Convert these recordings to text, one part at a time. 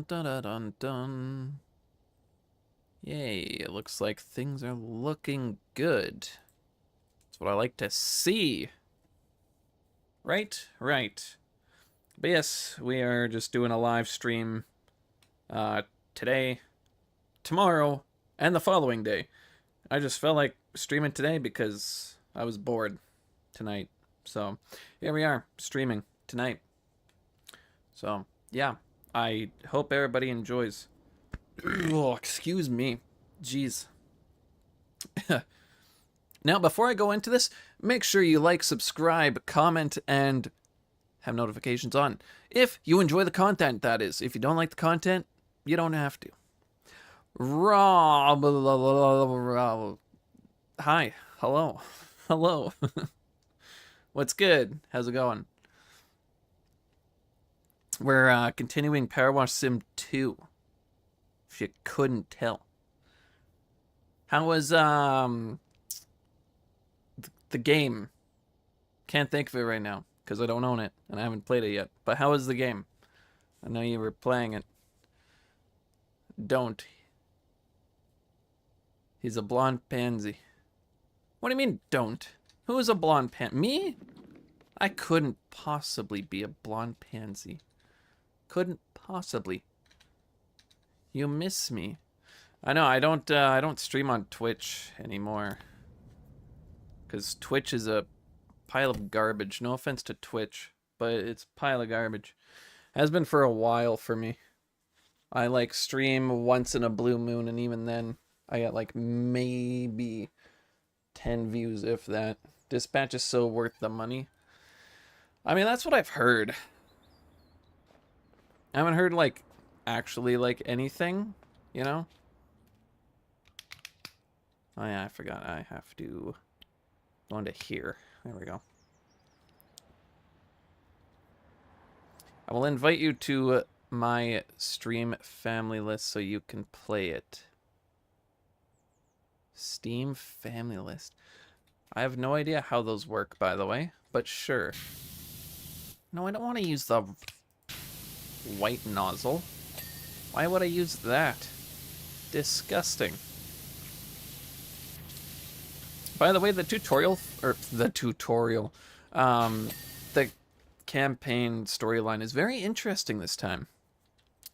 Dun dun dun dun dun. Yay, it looks like things are looking good. That's what I like to see. Right? Right. But yes, we are just doing a live stream today, tomorrow, and the following day. I just felt like streaming today because I was bored tonight. So here we are, streaming tonight. So yeah, I hope everybody enjoys. Oh, excuse me. Jeez. Now, before I go into this, make sure you like, subscribe, comment, and have notifications on. If you enjoy the content, that is. If you don't like the content, you don't have to. Hi. Hello. Hello. What's good? How's it going? We're continuing Powerwash Sim 2. If you couldn't tell. How was the game? Can't think of it right now because I don't own it and I haven't played it yet. But how was the game? I know you were playing it. Don't. He's a blonde pansy. What do you mean, don't? Who is a blonde pansy? Me? I couldn't possibly be a blonde pansy. Couldn't possibly. You miss me. I know, I don't stream on Twitch anymore. Because Twitch is a pile of garbage. No offense to Twitch, but it's a pile of garbage. Has been for a while for me. I like stream once in a blue moon, and even then I get like maybe 10 views, if that. Dispatch is so worth the money. I mean, that's what I've heard. I haven't heard like actually like anything, you know? Oh yeah, I forgot I have to go into here. There we go. I will invite you to my stream family list so you can play it. Steam family list. I have no idea how those work, by the way, but sure. No, I don't want to use the white nozzle. Why would I use that? Disgusting. By the way, the campaign storyline is very interesting this time.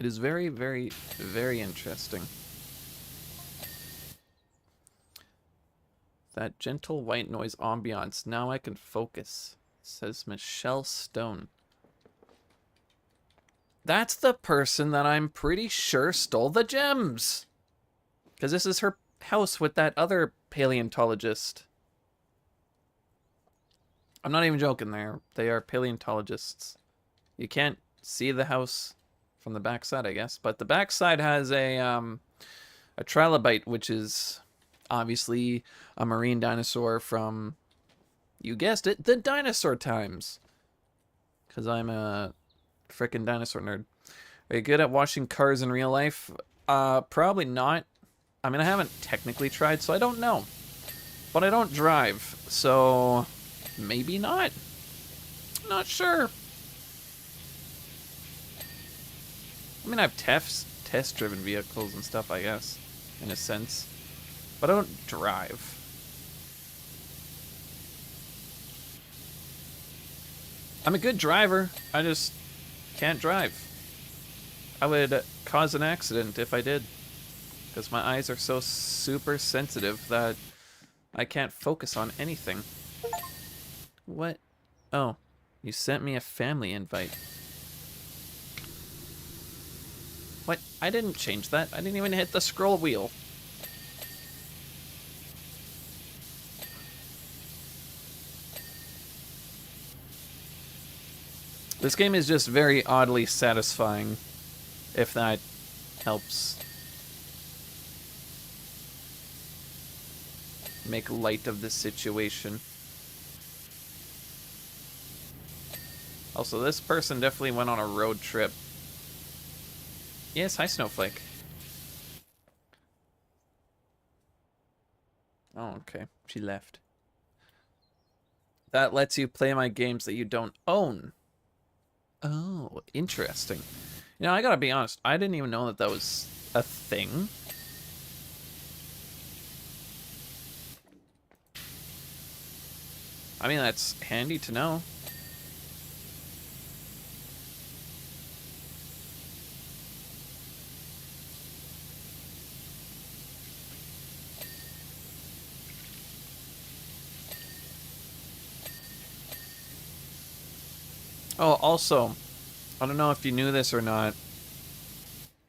It is very, very, very interesting. That gentle white noise ambiance. Now I can focus, says Michelle Stone. That's the person that I'm pretty sure stole the gems. Because this is her house with that other paleontologist. I'm not even joking there. They are paleontologists. You can't see the house from the backside, I guess. But the backside has a trilobite, which is obviously a marine dinosaur from, you guessed it, the dinosaur times. Because I'm a frickin' dinosaur nerd. Are you good at washing cars in real life? Probably not. I mean, I haven't technically tried, so I don't know. But I don't drive, so maybe not. Not sure. I mean, I've test-driven vehicles and stuff, I guess, in a sense. But I don't drive. I'm a good driver. I just can't drive. I would cause an accident if I did. Because my eyes are so super sensitive that I can't focus on anything. What? Oh, you sent me a family invite. What? I didn't change that. I didn't even hit the scroll wheel. This game is just very oddly satisfying, if that helps make light of the situation. Also, this person definitely went on a road trip. Yes, hi, Snowflake. Oh, okay. She left. That lets you play my games that you don't own. Oh, interesting. You know, I gotta be honest. I didn't even know that that was a thing. I mean, that's handy to know. Oh, also, I don't know if you knew this or not,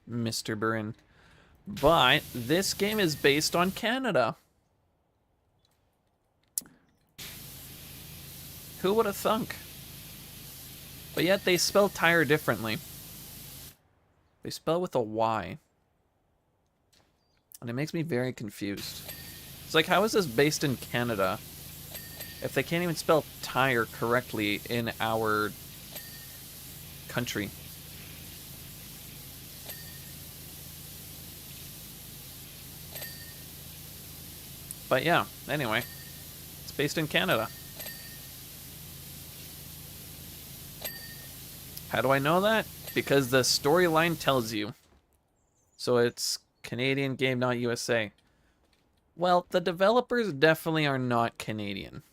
Mr. Burin, but this game is based on Canada. Who would have thunk? But yet they spell tire differently. They spell with a Y. And it makes me very confused. It's like, how is this based in Canada if they can't even spell tire correctly in our country? But yeah, anyway, it's based in Canada. How do I know that? Because the storyline tells you. So it's Canadian game, not USA. Well, the developers definitely are not Canadian.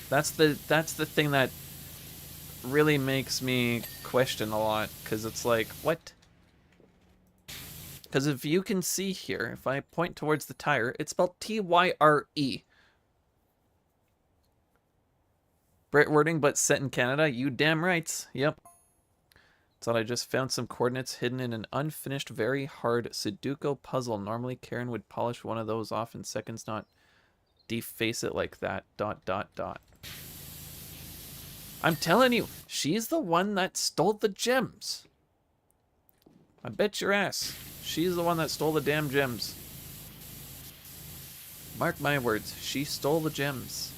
That's the thing that really makes me question a lot, because it's like, what? Because if you can see here, if I point towards the tire, it's spelled T-Y-R-E. Brit wording, but set in Canada. You damn rights. Yep. Thought I just found some coordinates hidden in an unfinished, very hard Sudoku puzzle. Normally, Karen would polish one of those off in seconds, not deface it like that. ... I'm telling you, she's the one that stole the gems. I bet your ass. She's the one that stole the damn gems. Mark my words, she stole the gems.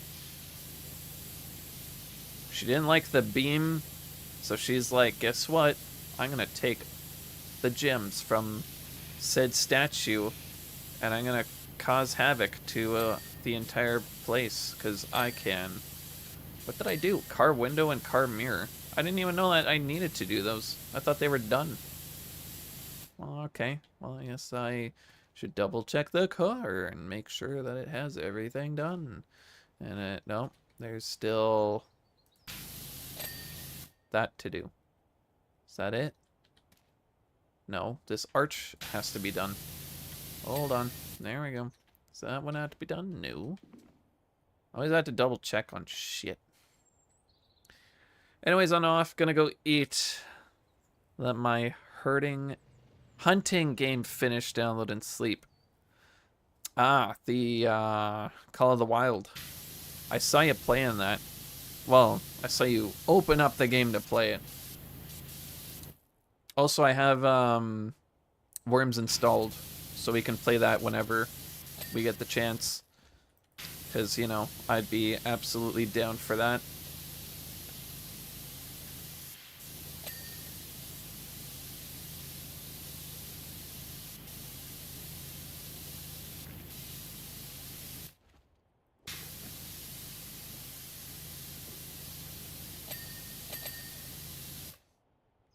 She didn't like the beam, so she's like, guess what? I'm gonna take the gems from said statue and I'm gonna cause havoc to the entire place, because I can. What did I do? Car window and car mirror. I didn't even know that I needed to do those. I thought they were done. Well, okay. Well, I guess I should double check the car and make sure that it has everything done. And no, there's still that to do. Is that it? No, this arch has to be done. Hold on. There we go. Does that one have to be done? No. I always have to double check on shit. Anyways, I'm off. Gonna go eat. Let my hunting game finish, download, and sleep. Ah, the Call of the Wild. I saw you playing that. Well, I saw you open up the game to play it. Also, I have Worms installed, so we can play that whenever we get the chance. Because, you know, I'd be absolutely down for that.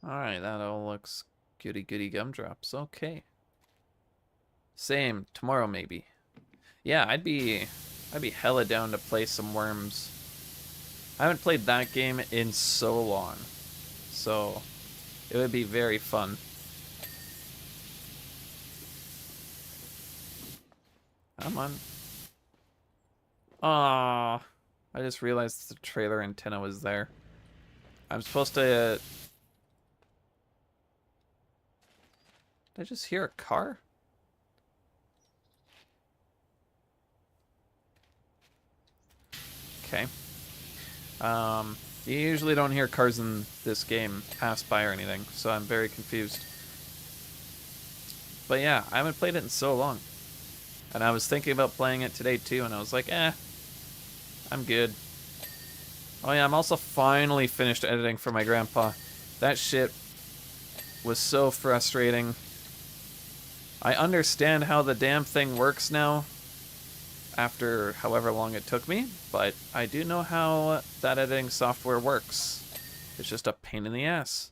Alright, that all looks goody goody gumdrops. Okay. Same, tomorrow maybe. Yeah, I'd be hella down to play some Worms. I haven't played that game in so long. So, it would be very fun. Come on. Aww. I just realized the trailer antenna was there. I'm supposed to... Did I just hear a car? Okay. You usually don't hear cars in this game pass by or anything, so I'm very confused. But yeah, I haven't played it in so long. And I was thinking about playing it today too, and I was like, I'm good. Oh yeah, I'm also finally finished editing for my grandpa. That shit was so frustrating. I understand how the damn thing works now, after however long it took me, but I do know how that editing software works. It's just a pain in the ass.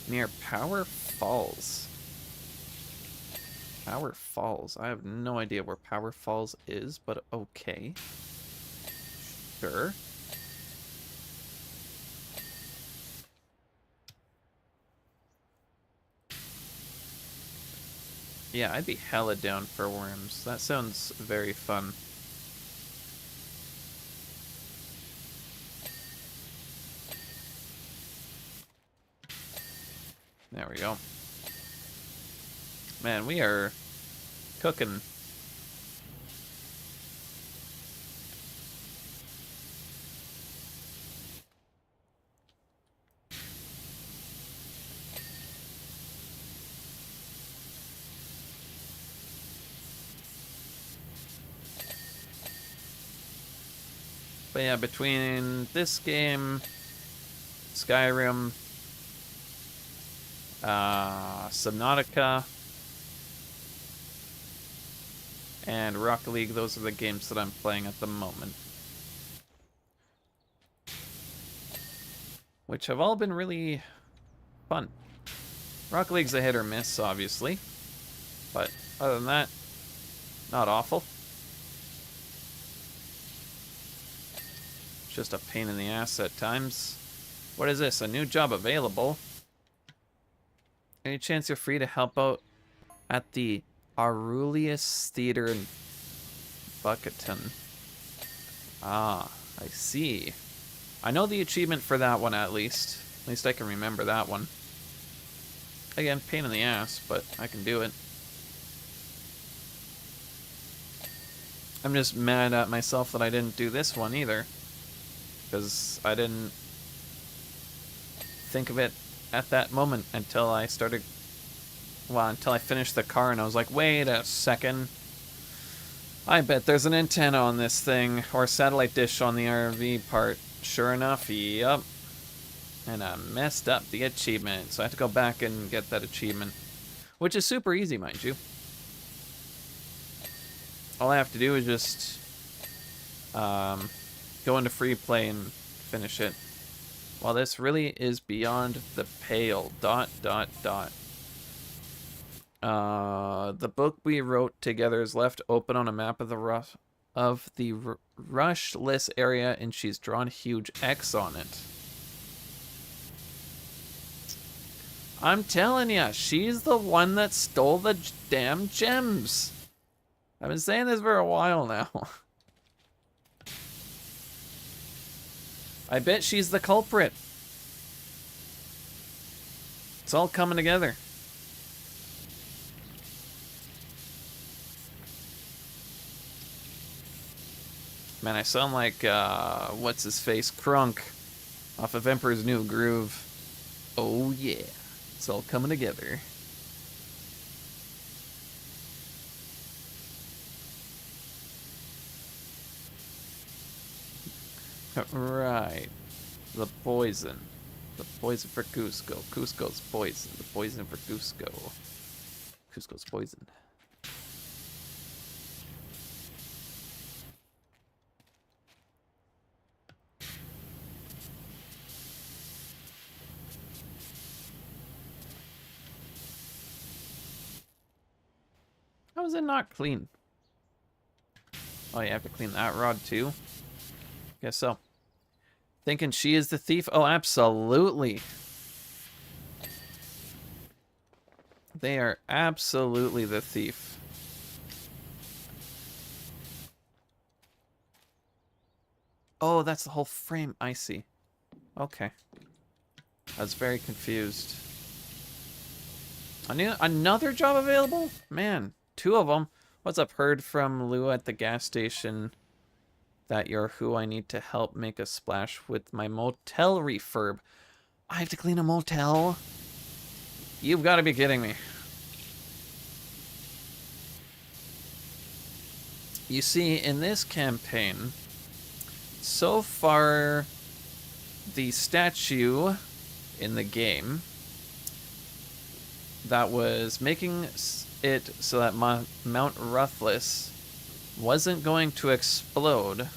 Near Power Falls. Power Falls. I have no idea where Power Falls is, but okay. Sure. Yeah, I'd be hella down for worms. That sounds very fun. There we go. Man, we are cooking. But yeah, between this game, Skyrim, Subnautica, and Rocket League, those are the games that I'm playing at the moment. Which have all been really fun. Rocket League's a hit or miss, obviously. But other than that, not awful. Just a pain in the ass at times. What is this? A new job available? Any chance you're free to help out at the Aurelius Theater in Bucketon? Ah, I see. I know the achievement for that one at least. At least I can remember that one. Again, pain in the ass, but I can do it. I'm just mad at myself that I didn't do this one either. Because I didn't think of it at that moment until I started... Well, until I finished the car and I was like, wait a second. I bet there's an antenna on this thing, or a satellite dish on the RV part. Sure enough, yep. And I messed up the achievement, so I have to go back and get that achievement. Which is super easy, mind you. All I have to do is just go into free play and finish it. Well, this really is beyond the pale. ... The book we wrote together is left open on a map of the rushless area, and she's drawn a huge X on it. I'm telling ya, she's the one that stole the damn gems. I've been saying this for a while now. I bet she's the culprit. It's all coming together. Man, I sound like, what's his face? Crunk off of Emperor's New Groove. Oh yeah, it's all coming together. Right. The poison. The poison for Cusco. Cusco's poison. The poison for Cusco. Cusco's poison. How is it not clean? Oh, you have to clean that rod too? Guess so. Thinking she is the thief? Oh, absolutely. They are absolutely the thief. Oh, that's the whole frame. I see. Okay. I was very confused. Another job available? Man, 2 of them. What's up? Heard from Lou at the gas station that you're who I need to help make a splash with my motel refurb. I have to clean a motel? You've got to be kidding me. You see, in this campaign, so far, the statue in the game that was making it so that Mount Ruthless wasn't going to explode,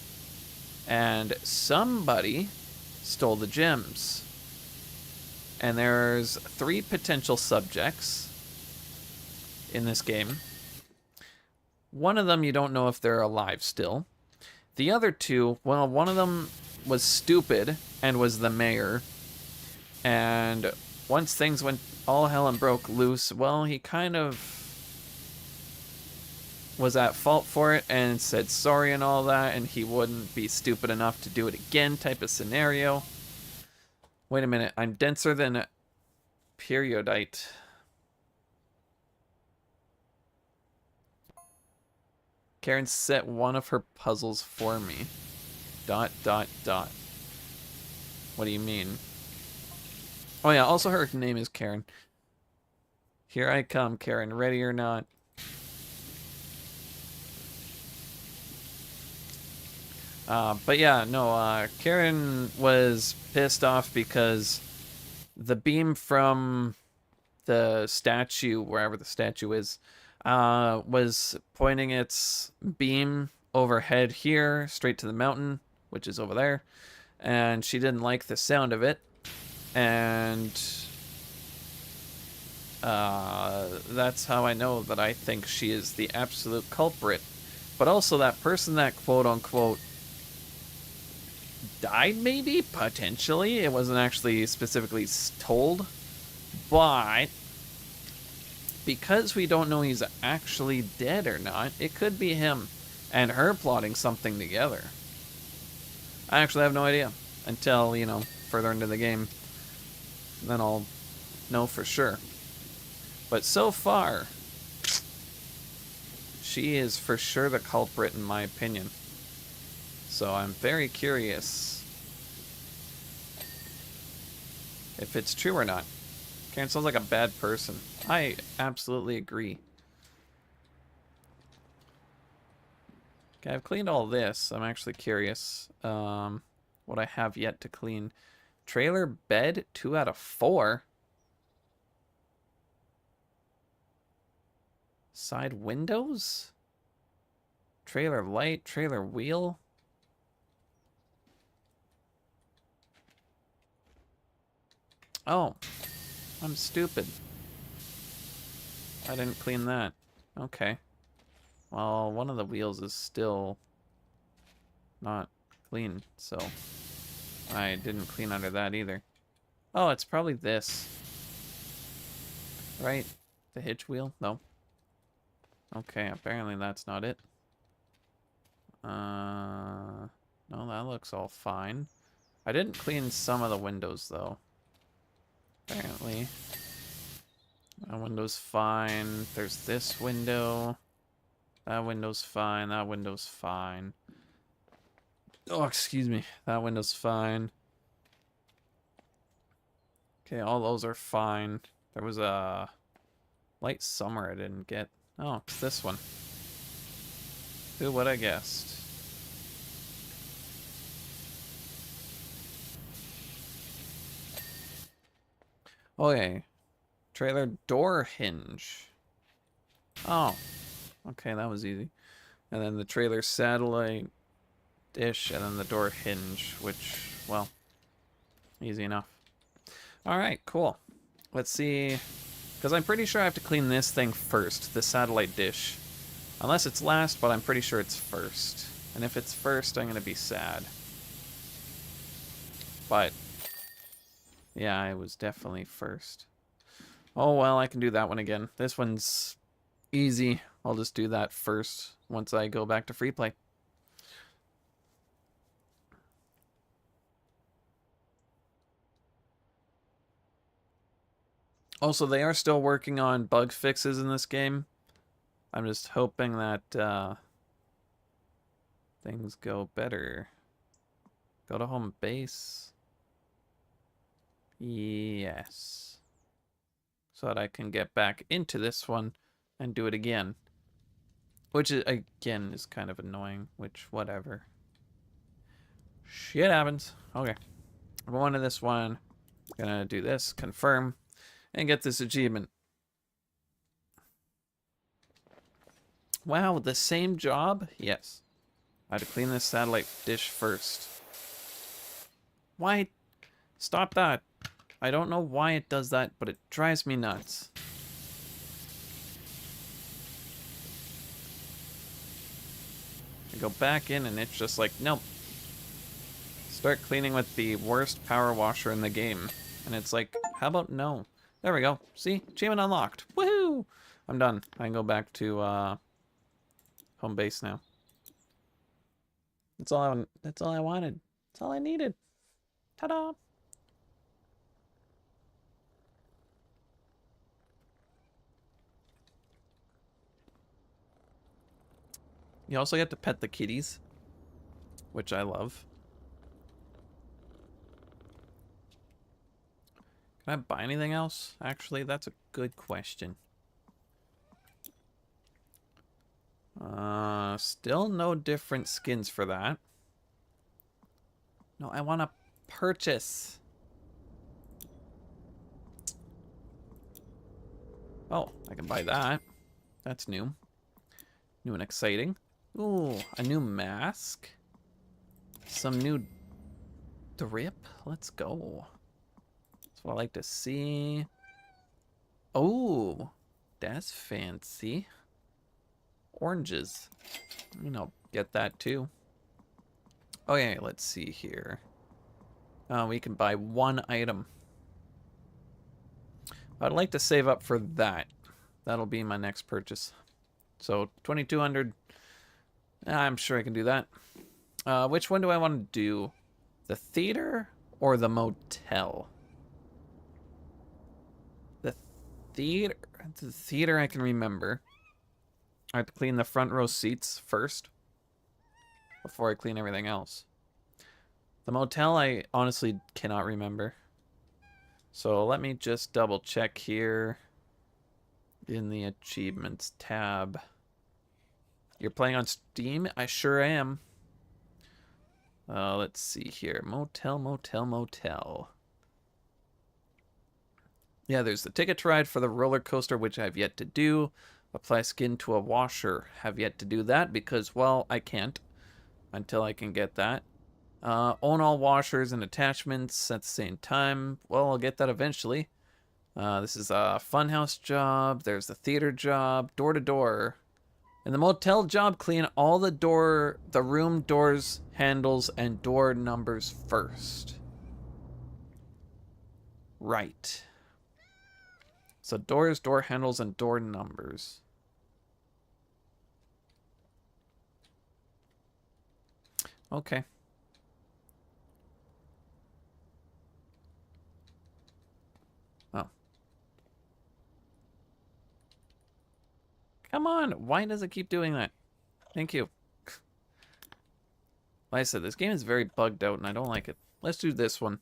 and somebody stole the gems. And there's 3 potential subjects in this game. One of them, you don't know if they're alive still. The other 2, well, one of them was stupid and was the mayor. And once things went all hell and broke loose, well, he kind of was at fault for it and said sorry and all that, and he wouldn't be stupid enough to do it again type of scenario. Wait a minute, I'm denser than a periodite. Karen set one of her puzzles for me. ... What do you mean? Oh yeah, also her name is Karen. Here I come, Karen, ready or not. But yeah, no, Karen was pissed off because the beam from the statue, wherever the statue is, was pointing its beam overhead here, straight to the mountain, which is over there. And she didn't like the sound of it. And that's how I know that I think she is the absolute culprit. But also that person that quote-unquote died, maybe? Potentially. It wasn't actually specifically told. But because we don't know he's actually dead or not, it could be him and her plotting something together. I actually have no idea until, you know, further into the game. Then I'll know for sure. But so far, she is for sure the culprit in my opinion. So I'm very curious if it's true or not. Karen sounds like a bad person. I absolutely agree. Okay, I've cleaned all this. I'm actually curious what I have yet to clean. Trailer bed, 2 out of 4. Side windows? Trailer light, trailer wheel. Oh, I'm stupid. I didn't clean that. Okay. Well, one of the wheels is still not clean, so I didn't clean under that either. Oh, it's probably this. Right? The hitch wheel? No. Okay, apparently that's not it. No, that looks all fine. I didn't clean some of the windows, though. Apparently. That window's fine. There's this window. That window's fine. That window's fine. Oh, excuse me. That window's fine. Okay, all those are fine. There was a light summer I didn't get. Oh, it's this one. Who would have guessed? Okay. Trailer door hinge. Oh. Okay, that was easy. And then the trailer satellite dish, and then the door hinge, which, well, easy enough. Alright, cool. Let's see. Because I'm pretty sure I have to clean this thing first, the satellite dish. Unless it's last, but I'm pretty sure it's first. And if it's first, I'm going to be sad. But, yeah, it was definitely first. Oh, well, I can do that one again. This one's easy. I'll just do that first once I go back to free play. Also, they are still working on bug fixes in this game. I'm just hoping that things go better. Go to home base. Yes. So that I can get back into this one and do it again. Which, is, again, is kind of annoying, which, whatever. Shit happens. Okay. I'm going to this one. Gonna do this, confirm, and get this achievement. Wow, the same job? Yes. I had to clean this satellite dish first. Why? Stop that. I don't know why it does that, but it drives me nuts. I go back in and it's just like, nope. Start cleaning with the worst power washer in the game. And it's like, how about no? There we go. See? Achievement unlocked. Woohoo! I'm done. I can go back to home base now. That's all I wanted. That's all I needed. Ta-da! You also get to pet the kitties, which I love. Can I buy anything else? Actually, that's a good question. Still no different skins for that. No, I want to purchase. Oh, I can buy that. That's new. New and exciting. Ooh, a new mask. Some new drip. Let's go. That's what I like to see. Oh, that's fancy. Oranges. I'll get that too. Oh yeah, let's see here. We can buy one item. I'd like to save up for that. That'll be my next purchase. So 2,200. I'm sure I can do that. Which one do I want to do? The theater or the motel? The theater. The theater I can remember. I have to clean the front row seats first before I clean everything else. The motel I honestly cannot remember. So let me just double check here in the achievements tab. You're playing on Steam? I sure am. Let's see here. Motel. Yeah, there's the ticket to ride for the roller coaster, which I've yet to do. Apply skin to a washer. Have yet to do that because, well, I can't until I can get that. Own all washers and attachments at the same time. Well, I'll get that eventually. This is a funhouse job. There's the theater job. Door to door. And the motel job, clean all the room doors, handles, and door numbers first. Right. So doors, door handles, and door numbers. Okay. Oh. Come on, why does it keep doing that? Thank you. Like I said, this game is very bugged out and I don't like it. Let's do this one.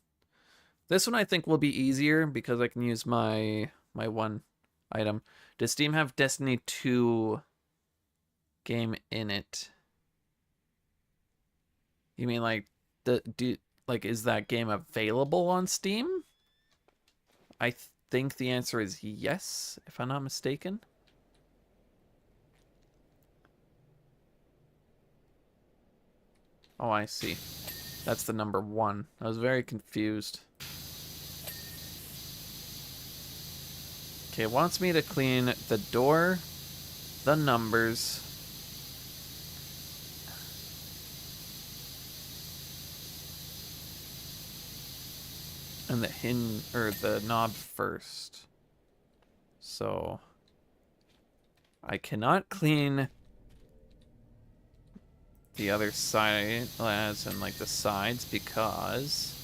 This one I think will be easier because I can use my one item. Does Steam have Destiny 2 game in it? You mean like is that game available on Steam? I think the answer is yes, if I'm not mistaken. Oh, I see. That's the number 1. I was very confused. Okay, it wants me to clean the door, the numbers, and the hinge or the knob first. So I cannot clean the other side as in like the sides because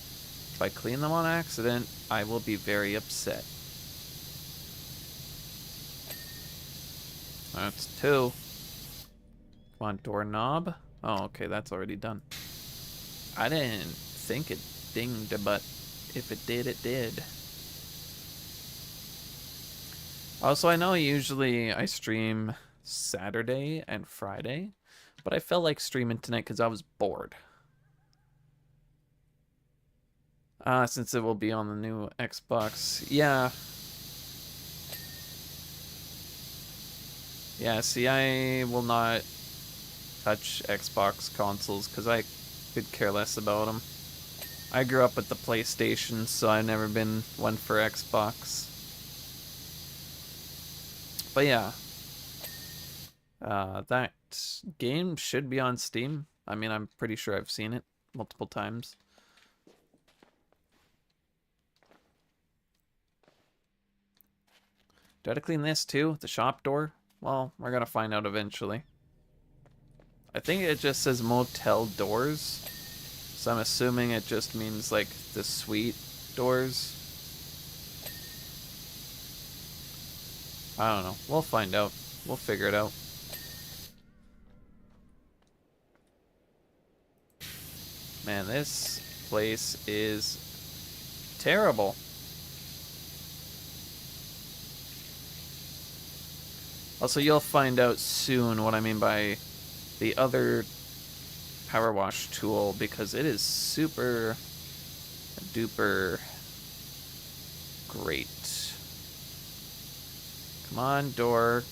if I clean them on accident, I will be very upset. That's 2. Come on, doorknob. Oh, okay, that's already done. I didn't think it dinged, but if it did, it did. Also, I know usually I stream Saturday and Friday, but I felt like streaming tonight because I was bored. Since it will be on the new Xbox. Yeah. Yeah, see, I will not touch Xbox consoles because I could care less about them. I grew up with the PlayStation, so I've never been one for Xbox. But yeah, that game should be on Steam. I mean, I'm pretty sure I've seen it multiple times. Do I have to clean this too? The shop door? Well, we're gonna find out eventually. I think it just says motel doors. So I'm assuming it just means like the suite doors. I don't know. We'll find out. We'll figure it out. Man, this place is terrible. Also, you'll find out soon what I mean by the other Powerwash tool, because it is super duper great. Come on, door.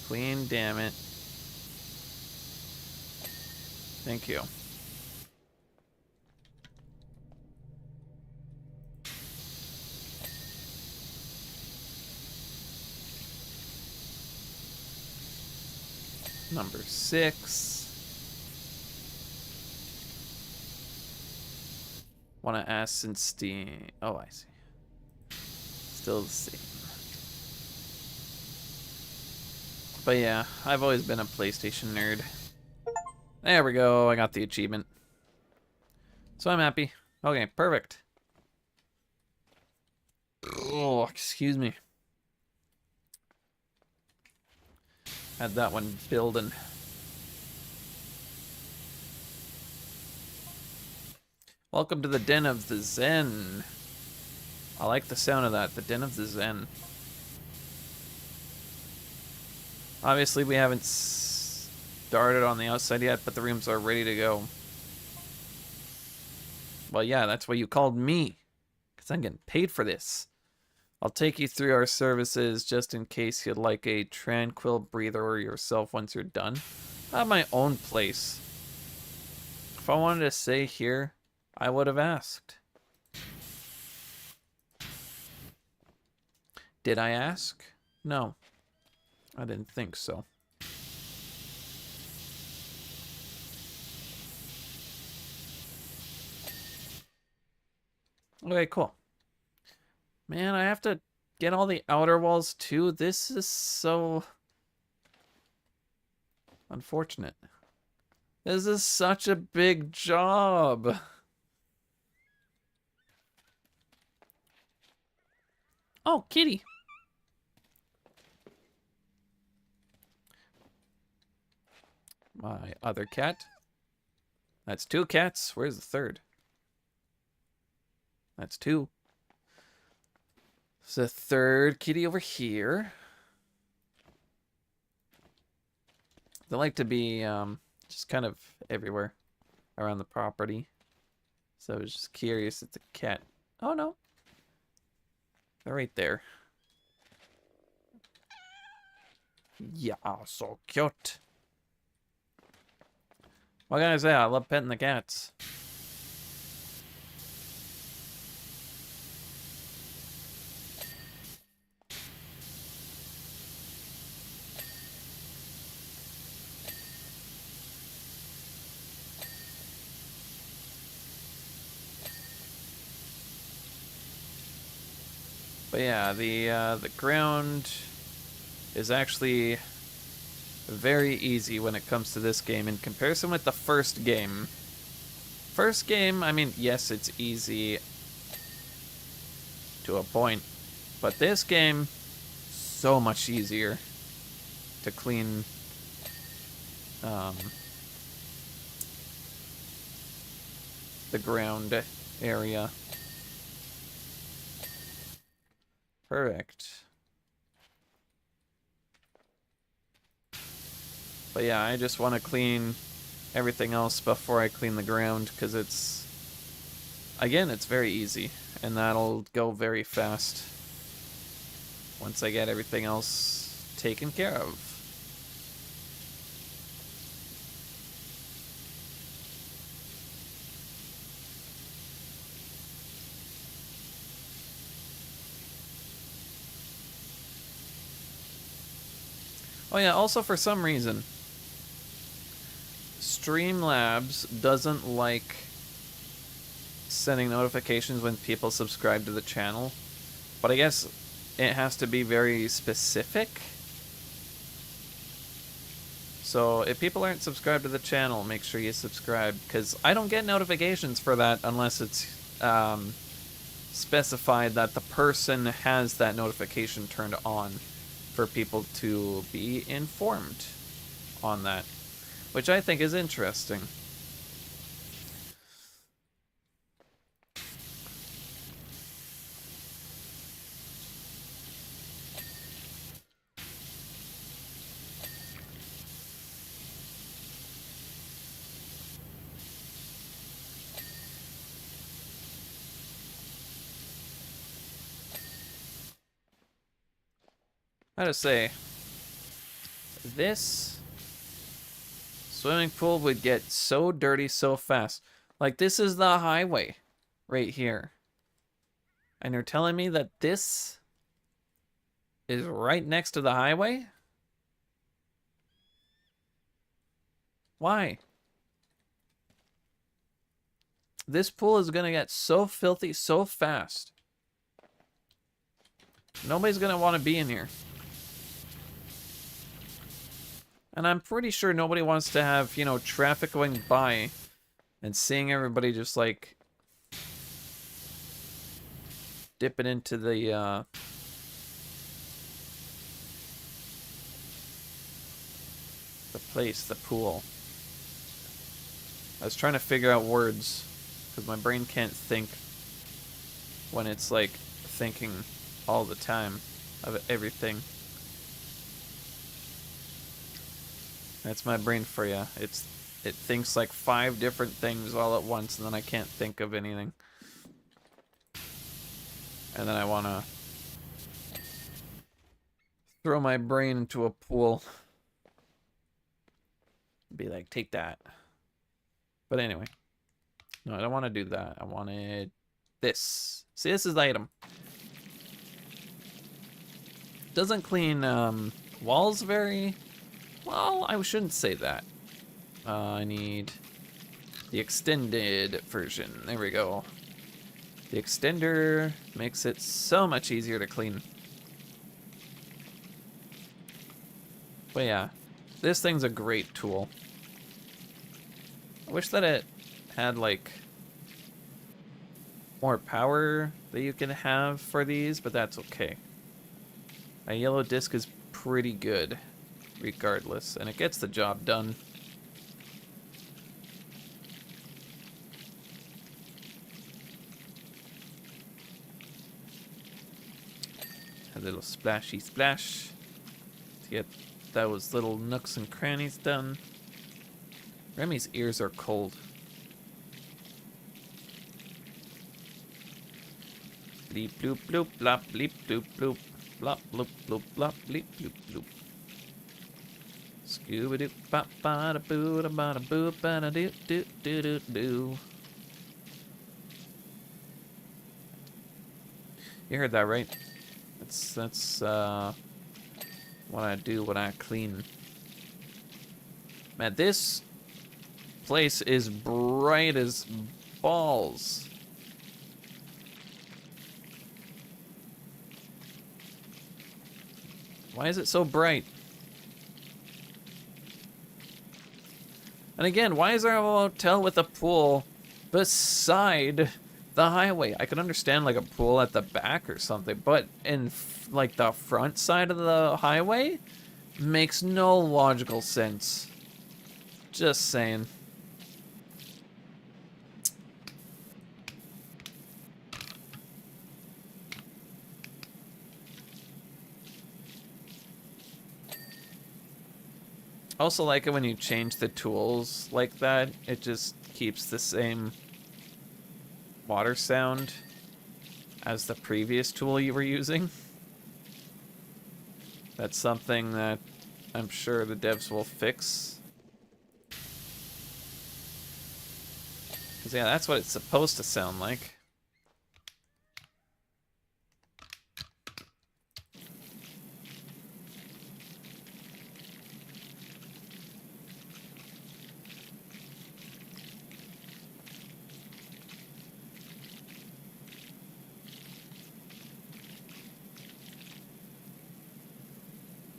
Clean, damn it. Thank you. Number 6. Want to ask since Steam. Oh, I see. Still the same. But yeah, I've always been a PlayStation nerd. There we go. I got the achievement. So I'm happy. Okay, perfect. Oh, excuse me. Had that one building. Welcome to the Den of the Zen. I like the sound of that, the Den of the Zen. Obviously, we haven't started on the outside yet, but the rooms are ready to go. Well, yeah, that's why you called me, because I'm getting paid for this. I'll take you through our services just in case you'd like a tranquil breather yourself once you're done. I have my own place. If I wanted to stay here, I would have asked. Did I ask? No. I didn't think so. Okay, cool. Man, I have to get all the outer walls too. This is so unfortunate. This is such a big job. Oh, kitty. My other cat. That's 2 cats. Where's the third? That's 2. There's a third kitty over here. They like to be just kind of everywhere around the property. So I was just curious if the cat... Oh, no. They're right there. Yeah, so cute. What can I say? I love petting the cats. But yeah, the ground is actually very easy when it comes to this game in comparison with the first game. First game, I mean, yes, it's easy to a point, but this game, so much easier to clean the ground area. Perfect. But yeah, I just want to clean everything else before I clean the ground, because it's, again, it's very easy, and that'll go very fast once I get everything else taken care of. Oh yeah, also for some reason, Streamlabs doesn't like sending notifications when people subscribe to the channel. But I guess it has to be very specific. So if people aren't subscribed to the channel, make sure you subscribe, because I don't get notifications for that unless it's specified that the person has that notification turned on for people to be informed on that, which I think is interesting. I gotta say, this swimming pool would get so dirty so fast. Like, this is the highway right here. And you're telling me that this is right next to the highway? Why? This pool is gonna get so filthy so fast. Nobody's gonna want to be in here. And I'm pretty sure nobody wants to have, you know, traffic going by and seeing everybody just, like, dipping into the place, the pool. I was trying to figure out words, because my brain can't think when it's, like, thinking all the time of everything. That's my brain for you. It thinks like 5 different things all at once, and then I can't think of anything. And then I want to throw my brain into a pool. Be like, take that. But anyway. No, I don't want to do that. I wanted this. See, this is the item. Doesn't clean walls very... Well, I shouldn't say that. I need the extended version. There we go. The extender makes it so much easier to clean. But yeah, this thing's a great tool. I wish that it had, like, more power that you can have for these, but that's okay. A yellow disc is pretty good regardless, and it gets the job done. A little splashy splash to get those little nooks and crannies done. Remy's ears are cold. Bleep bloop bloop blop bleep bloop bloop blop bloop bloop blop bleep bloop bloop. Scooby doo bop ba da boo da ba da boo ba da doo doo doo doo doo. You heard that right? That's what I do when I clean. Man, this place is bright as balls. Why is it so bright? And again, why is there a hotel with a pool beside the highway? I could understand like a pool at the back or something, but in like the front side of the highway makes no logical sense. Just saying. I also like it when you change the tools like that. It just keeps the same water sound as the previous tool you were using. That's something that I'm sure the devs will fix. Because yeah, that's what it's supposed to sound like.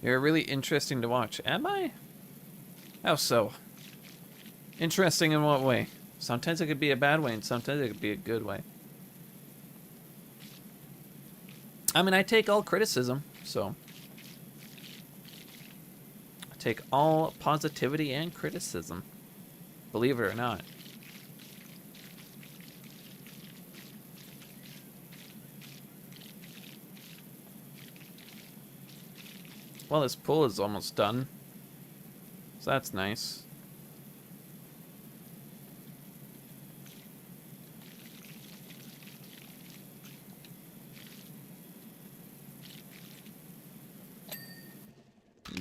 You're really interesting to watch. Am I? How so? Interesting in what way? Sometimes it could be a bad way, and sometimes it could be a good way. I mean, I take all criticism, so. I take all positivity and criticism. Believe it or not. Well, this pool is almost done. So that's nice.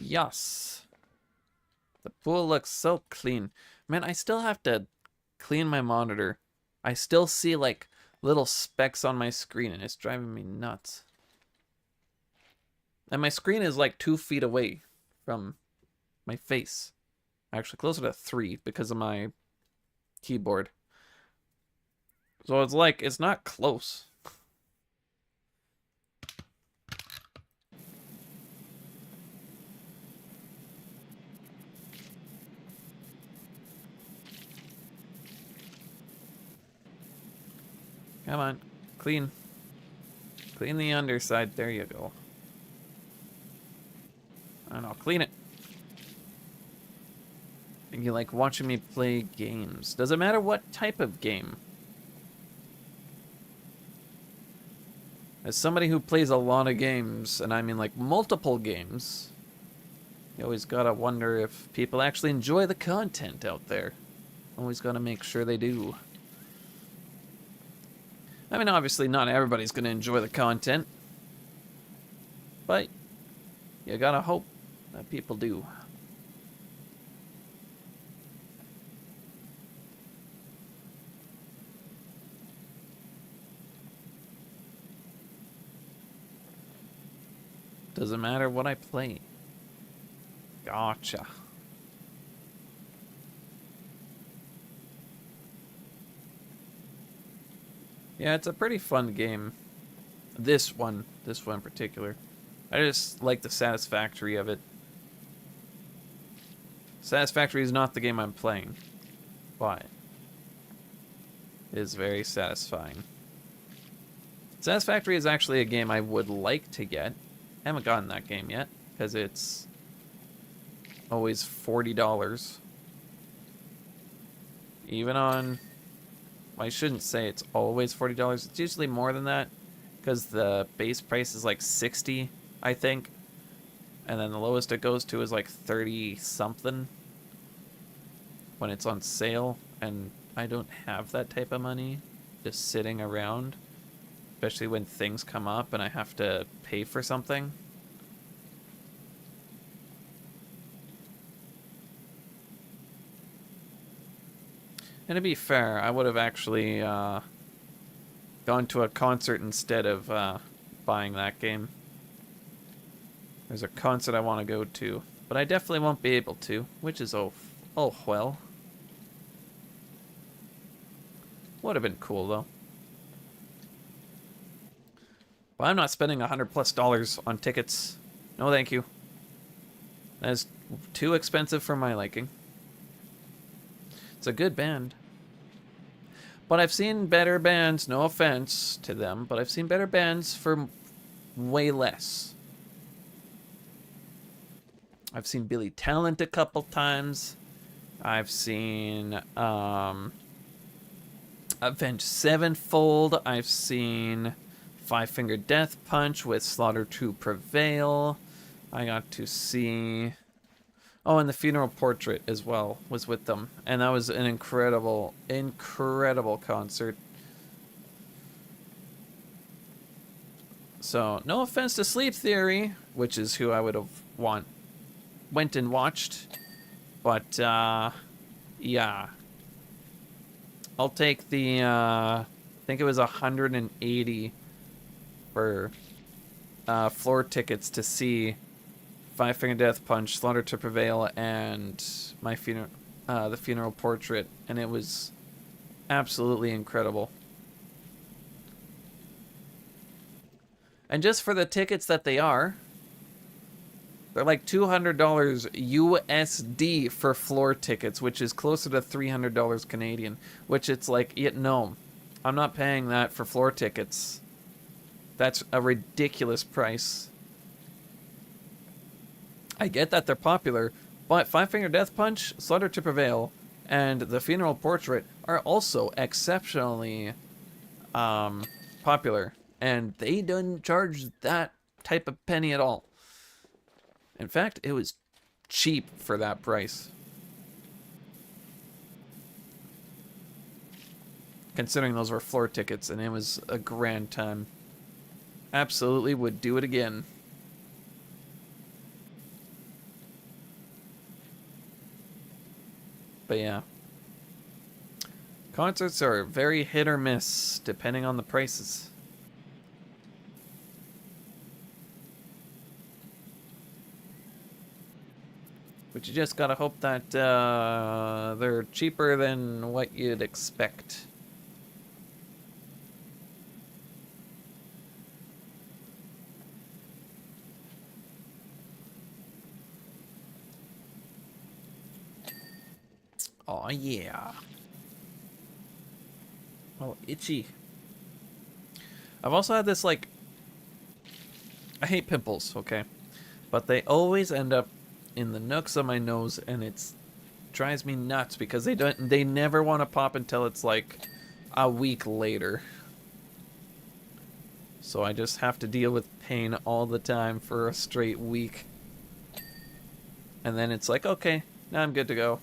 Yes. The pool looks so clean. Man, I still have to clean my monitor. I still see like little specks on my screen and it's driving me nuts. And my screen is like 2 feet away from my face. Actually, closer to 3 because of my keyboard. So it's like, it's not close. Come on, clean. Clean the underside, there you go. And I'll clean it. And you like watching me play games. Doesn't matter what type of game. As somebody who plays a lot of games, and I mean like multiple games, you always gotta wonder if people actually enjoy the content out there. Always gotta make sure they do. I mean, obviously not everybody's gonna enjoy the content, but you gotta hope that people do. Doesn't matter what I play. Gotcha. Yeah, it's a pretty fun game. This one in particular. I just like the satisfactory of it. Satisfactory is not the game I'm playing, but it is very satisfying. Satisfactory is actually a game I would like to get. I haven't gotten that game yet, because it's always $40. Even on... Well, I shouldn't say it's always $40. It's usually more than that, because the base price is like $60, I think. And then the lowest it goes to is like 30-something when it's on sale. And I don't have that type of money just sitting around. Especially when things come up and I have to pay for something. And to be fair, I would have actually gone to a concert instead of buying that game. There's a concert I want to go to, but I definitely won't be able to, which is oh well. Would have been cool though. But I'm not spending $100+ on tickets. No, thank you. That is too expensive for my liking. It's a good band. But I've seen better bands, no offense to them, but I've seen better bands for way less. I've seen Billy Talent a couple times. I've seen Avenged Sevenfold. I've seen Five Finger Death Punch with Slaughter to Prevail. I got to see... Oh, and the Funeral Portrait as well was with them. And that was an incredible, incredible concert. So, no offense to Sleep Theory, which is who I would have went and watched. But, yeah. I'll take the, I think it was 180 for floor tickets to see Five Finger Death Punch, Slaughter to Prevail, and the Funeral Portrait, and it was absolutely incredible. And just for the tickets that they are, They're like $200 USD for floor tickets, which is closer to $300 Canadian. Which it's like, no, I'm not paying that for floor tickets. That's a ridiculous price. I get that they're popular, but Five Finger Death Punch, Slaughter to Prevail, and The Funeral Portrait are also exceptionally popular. And they didn't charge that type of penny at all. In fact, it was cheap for that price. Considering those were floor tickets, and it was a grand time. Absolutely would do it again. But yeah. Concerts are very hit or miss, depending on the prices. But you just gotta hope that they're cheaper than what you'd expect. Oh yeah. Oh, itchy. I've also had this, like, I hate pimples, okay? But they always end up in the nooks of my nose, and it drives me nuts because they never want to pop until it's like a week later. So I just have to deal with pain all the time for a straight week. And then it's like, okay, now I'm good to go.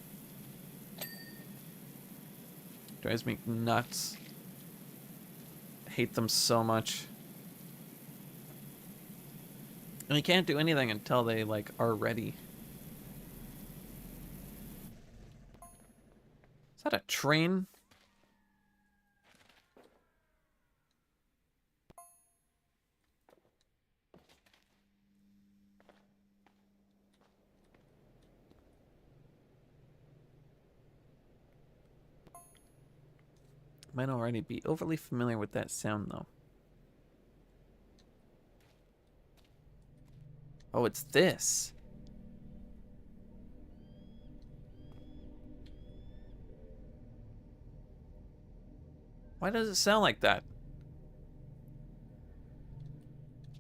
Drives me nuts. I hate them so much. And you can't do anything until they, like, are ready. Is that a train? Might already be overly familiar with that sound, though. Oh, it's this. Why does it sound like that?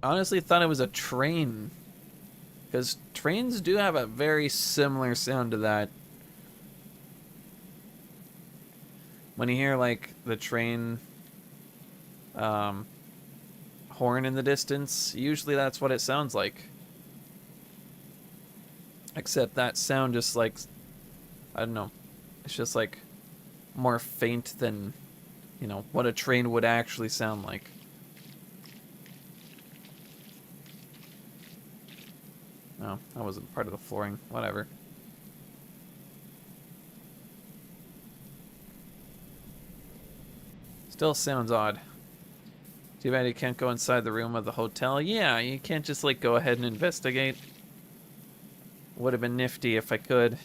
I honestly thought it was a train. Because trains do have a very similar sound to that. When you hear, like, the train horn in the distance, usually that's what it sounds like. Except that sound just, like, I don't know. It's just, like, more faint than, you know, what a train would actually sound like. No, that wasn't part of the flooring. Whatever. Still sounds odd. Too bad you can't go inside the room of the hotel. Yeah, you can't just, like, go ahead and investigate. Would have been nifty if I could.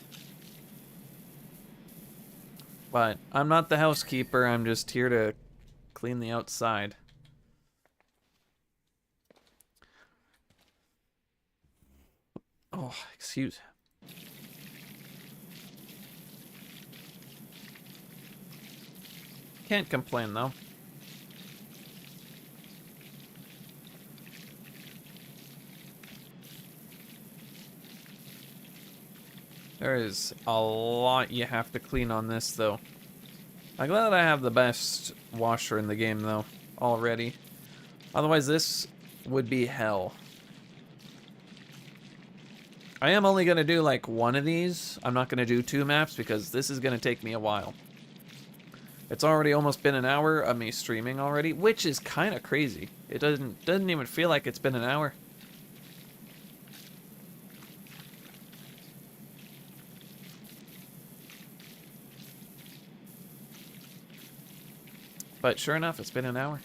But I'm not the housekeeper. I'm just here to clean the outside. Oh, excuse. Can't complain, though. There is a lot you have to clean on this, though. I'm glad I have the best washer in the game, though, already. Otherwise, this would be hell. I am only going to do, like, one of these. I'm not going to do 2 maps because this is going to take me a while. It's already almost been an hour of me streaming already, which is kind of crazy. It doesn't even feel like it's been an hour. But sure enough, it's been an hour.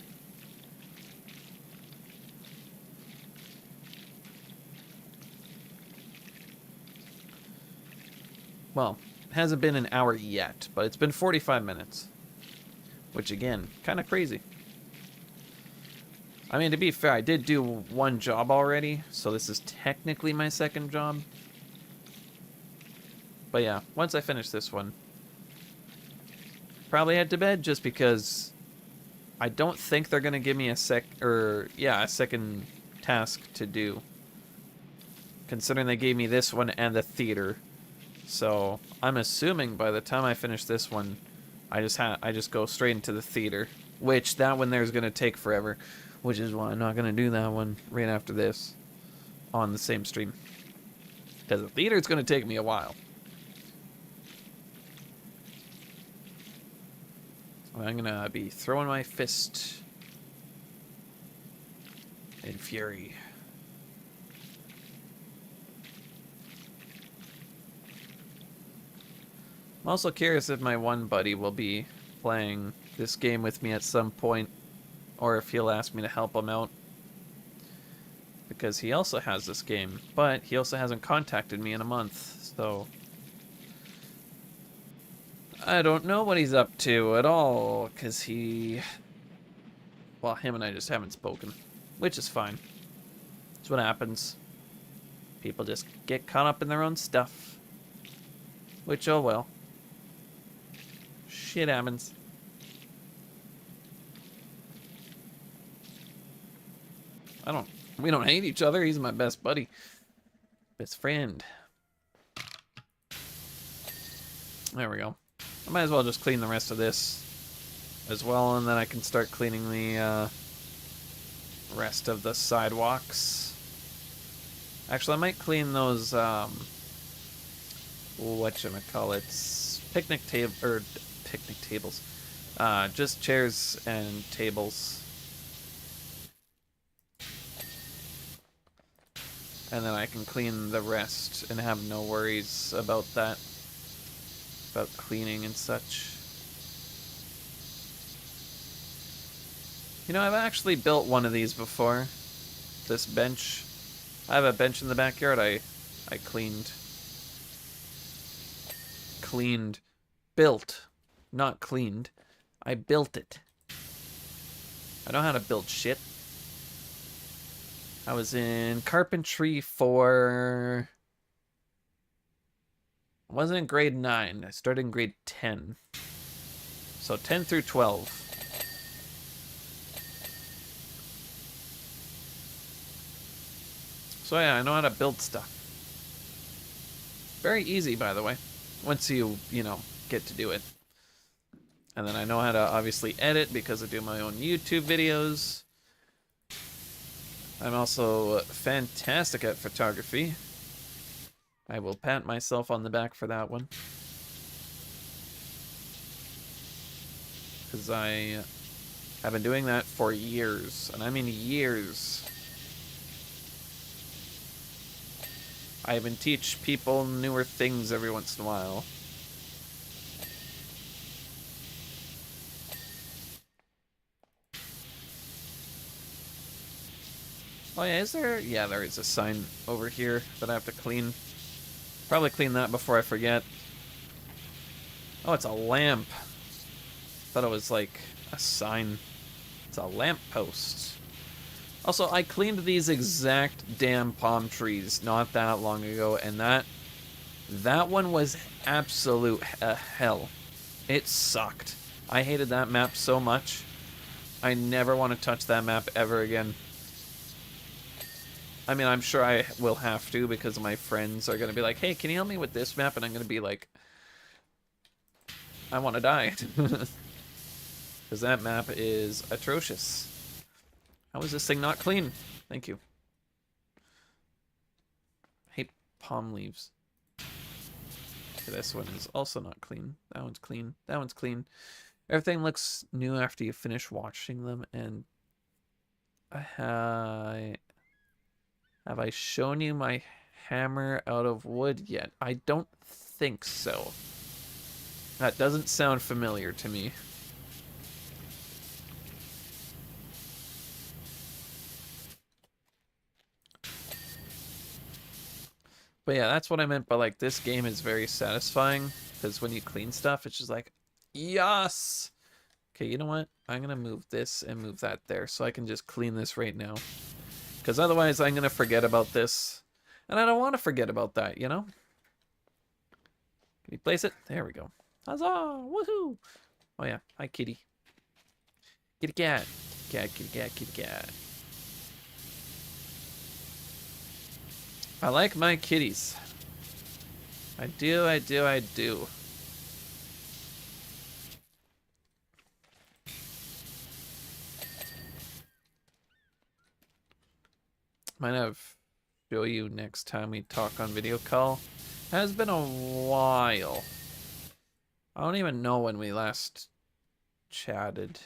Well, it hasn't been an hour yet, but it's been 45 minutes. Which, again, kind of crazy. I mean, to be fair, I did do one job already, so this is technically my second job. But yeah, once I finish this one, probably head to bed just because I don't think they're gonna give me a second task to do. Considering they gave me this one and the theater. So I'm assuming by the time I finish this one, I just go straight into the theater. Which that one there is gonna take forever. Which is why I'm not gonna do that one right after this on the same stream. Because the theater is gonna take me a while. I'm gonna be throwing my fist in fury. I'm also curious if my one buddy will be playing this game with me at some point, or if he'll ask me to help him out. Because he also has this game, but he also hasn't contacted me in a month, so I don't know what he's up to at all, because him and I just haven't spoken, which is fine. That's what happens. People just get caught up in their own stuff, which, oh well. Shit happens. We don't hate each other. He's my best buddy. Best friend. There we go. I might as well just clean the rest of this as well, and then I can start cleaning the rest of the sidewalks. Actually, I might clean those, whatchamacallits, picnic tables. Just chairs and tables. And then I can clean the rest and have no worries about that. About cleaning and such. You know, I've actually built one of these before. This bench. I have a bench in the backyard I cleaned. Built. Not cleaned. I built it. I know how to build shit. I was in carpentry for... I wasn't in grade 9. I started in grade 10. So 10 through 12. So yeah, I know how to build stuff. Very easy, by the way. Once you know, get to do it. And then I know how to obviously edit because I do my own YouTube videos. I'm also fantastic at photography. I will pat myself on the back for that one. Because I have been doing that for years. And I mean years. I even teach people newer things every once in a while. Oh yeah, is there? Yeah, there is a sign over here that I have to clean. Probably clean that before I forget. Oh, it's a lamp. Thought it was like a sign. It's a lamp post. Also, I cleaned these exact damn palm trees not that long ago, and that one was absolute hell. It sucked. I hated that map so much. I never want to touch that map ever again. I mean, I'm sure I will have to because my friends are going to be like, hey, can you help me with this map? And I'm going to be like, I want to die. Because that map is atrocious. How is this thing not clean? Thank you. I hate palm leaves. Okay, this one is also not clean. That one's clean. That one's clean. Everything looks new after you finish watching them. And have I shown you my hammer out of wood yet? I don't think so. That doesn't sound familiar to me. But yeah, that's what I meant by like this game is very satisfying. Because when you clean stuff, it's just like, yes! Okay, you know what? I'm going to move this and move that there so I can just clean this right now. Because otherwise I'm going to forget about this. And I don't want to forget about that, you know? Can you place it? There we go. Huzzah! Woohoo! Oh yeah. Hi, kitty. Kitty cat. Cat, kitty cat, kitty cat. I like my kitties. I do, I do, I do. Might have show you next time we talk on video call. It has been a while. I don't even know when we last chatted,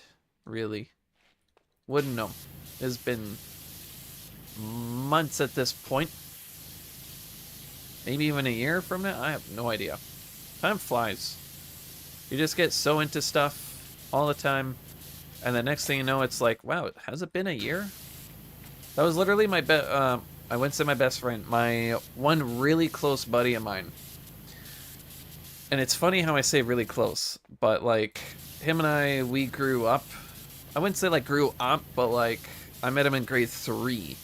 really. Wouldn't know. It's been months at this point. Maybe even a year from now? I have no idea. Time flies. You just get so into stuff all the time, and the next thing you know, it's like, wow, has it been a year? That was literally my I wouldn't say my best friend, my one really close buddy of mine. And it's funny how I say really close, but like him and I, we grew up. I wouldn't say like grew up, but like I met him in grade 3.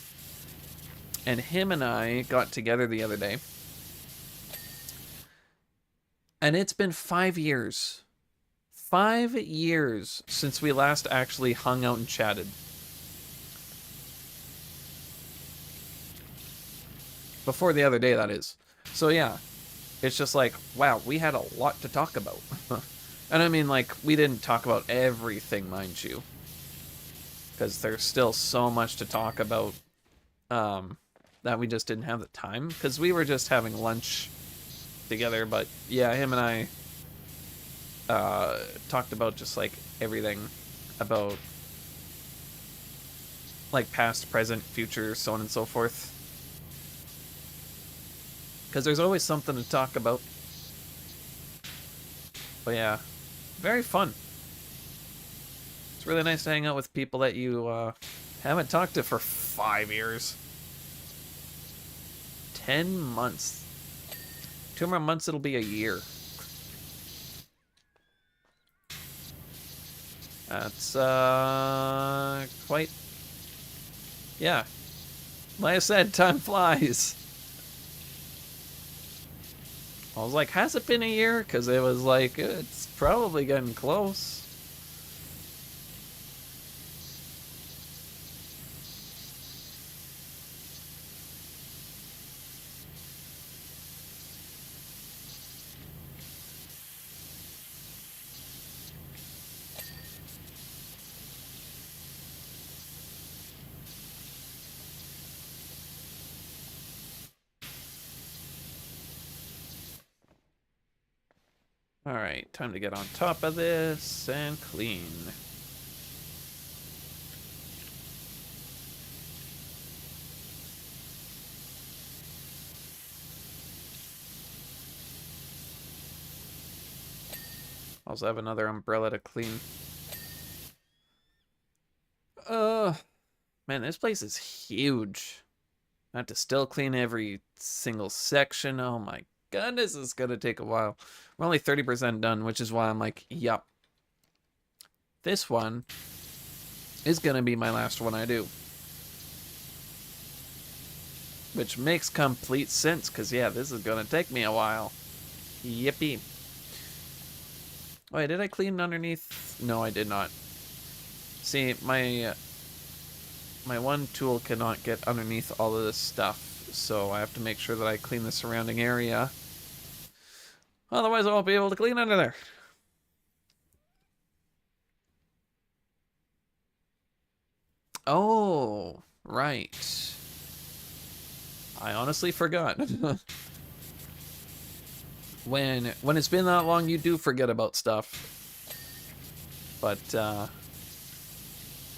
And him and I got together the other day. And it's been 5 years. 5 years since we last actually hung out and chatted. Before the other day, that is. So yeah, it's just like, wow, we had a lot to talk about. And I mean, like, we didn't talk about everything, mind you. Because there's still so much to talk about that we just didn't have the time. Because we were just having lunch together. But yeah, him and I talked about just like everything about like past, present, future, so on and so forth. Because there's always something to talk about. But yeah, very fun. It's really nice to hang out with people that you haven't talked to for 5 years. 10 months. 2 more months, it'll be a year. That's quite... Yeah. Like I said, time flies. I was like, has it been a year? Because it was like, it's probably getting close. Alright, time to get on top of this and clean. Also have another umbrella to clean. Man, this place is huge. I have to still clean every single section. Oh my goodness, it's gonna take a while. We're only 30% done, which is why I'm like, yup. This one is gonna be my last one I do. Which makes complete sense, because yeah, this is gonna take me a while. Yippee. Wait, did I clean underneath? No, I did not. See, my one tool cannot get underneath all of this stuff, so I have to make sure that I clean the surrounding area. Otherwise, I won't be able to clean under there. Oh, right. I honestly forgot. When it's been that long, you do forget about stuff. But,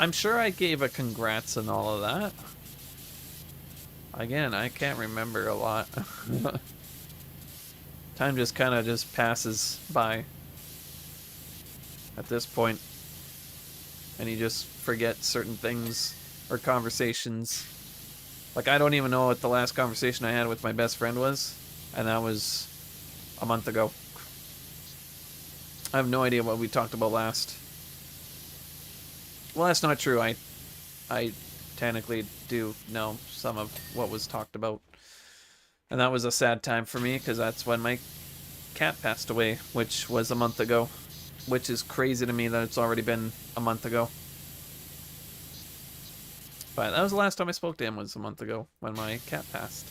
I'm sure I gave a congrats and all of that. Again, I can't remember a lot. Time just kind of just passes by at this point. And you just forget certain things or conversations. Like, I don't even know what the last conversation I had with my best friend was. And that was a month ago. I have no idea what we talked about last. Well, that's not true. I technically do know some of what was talked about. And that was a sad time for me because that's when my cat passed away, which was a month ago. Which is crazy to me that it's already been a month ago. But that was the last time I spoke to him, was a month ago when my cat passed.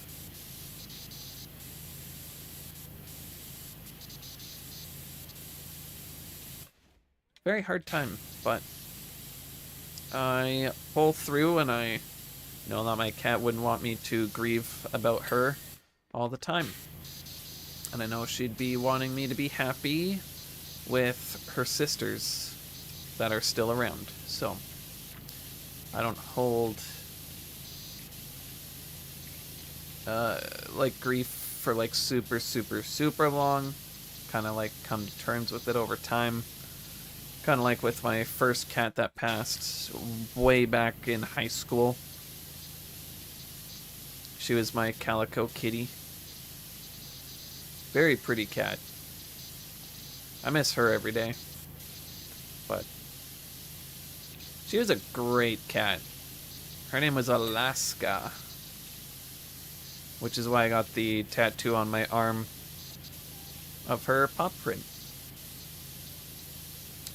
Very hard time, but I pull through, and I know that my cat wouldn't want me to grieve about her all the time. And I know she'd be wanting me to be happy with her sisters that are still around. So I don't hold like grief for like super long. Kind of like come to terms with it over time. Kind of like with my first cat that passed way back in high school. She was my calico kitty. Very pretty cat. I miss her every day. But she was a great cat. Her name was Alaska, which is why I got the tattoo on my arm of her paw print.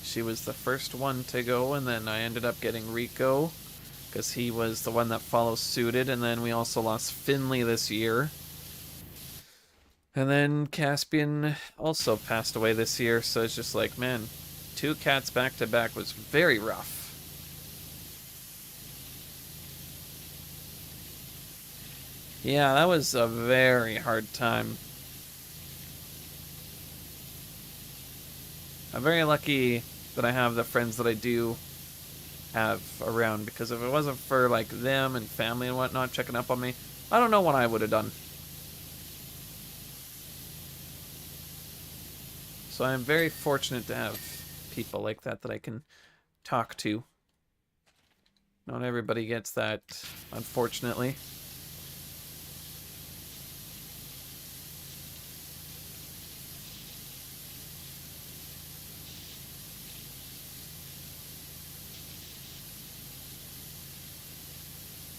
She was the first one to go, and then I ended up getting Rico because he was the one that follow suited, and then we also lost Finley this year. And then Caspian also passed away this year, so it's just like, man, 2 cats back to back was very rough. Yeah, that was a very hard time. I'm very lucky that I have the friends that I do have around, because if it wasn't for like them and family and whatnot checking up on me, I don't know what I would have done. So I'm very fortunate to have people like that that I can talk to. Not everybody gets that, unfortunately.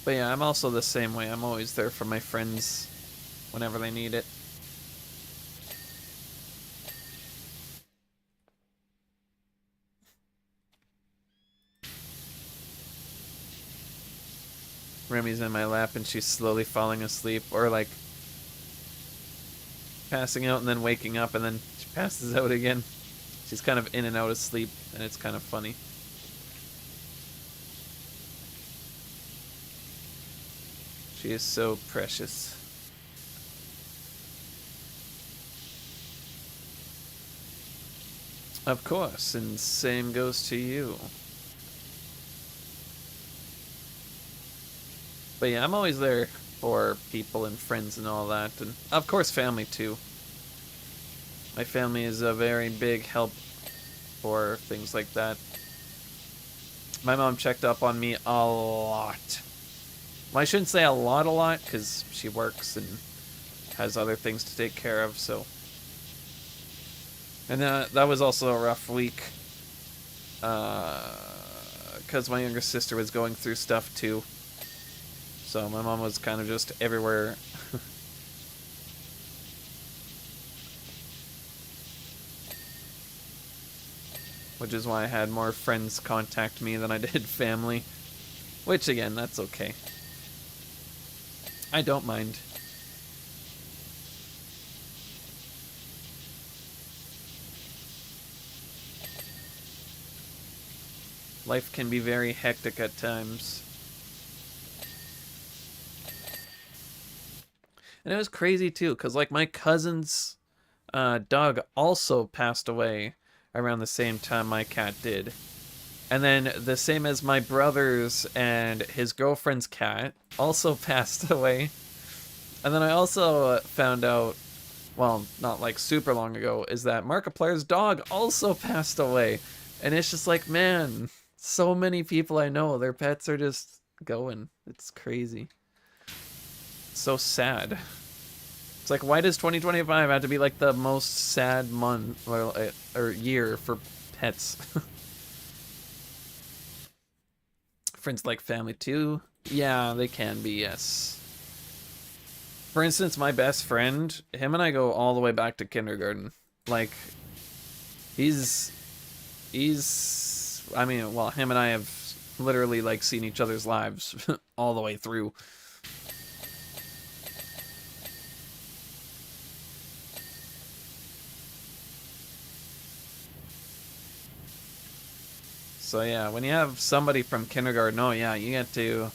But yeah, I'm also the same way. I'm always there for my friends whenever they need it. Remy's in my lap and she's slowly falling asleep, or like passing out and then waking up, and then she passes out again. She's kind of in and out of sleep, and it's kind of funny. She is so precious. Of course, and same goes to you. But yeah, I'm always there for people and friends and all that, and of course family too. My family is a very big help for things like that. My mom checked up on me a lot. Well, I shouldn't say a lot, because she works and has other things to take care of, so. And that was also a rough week, because my younger sister was going through stuff too. So my mom was kind of just everywhere. Which is why I had more friends contact me than I did family. Which, again, that's okay. I don't mind. Life can be very hectic at times. And it was crazy too, because like my cousin's dog also passed away around the same time my cat did. And then the same as my brother's and his girlfriend's cat also passed away. And then I also found out, well, not like super long ago, is that Markiplier's dog also passed away. And it's just like, man, so many people I know, their pets are just going. It's crazy. So sad. It's like, why does 2025 have to be like the most sad month or year for pets? Friends like family too. Yeah, they can be, yes. For instance, my best friend, him and I go all the way back to kindergarten. Like, he's, I mean, well, him and I have literally, like, seen each other's lives all the way through. So yeah, when you have somebody from kindergarten, oh yeah, you get to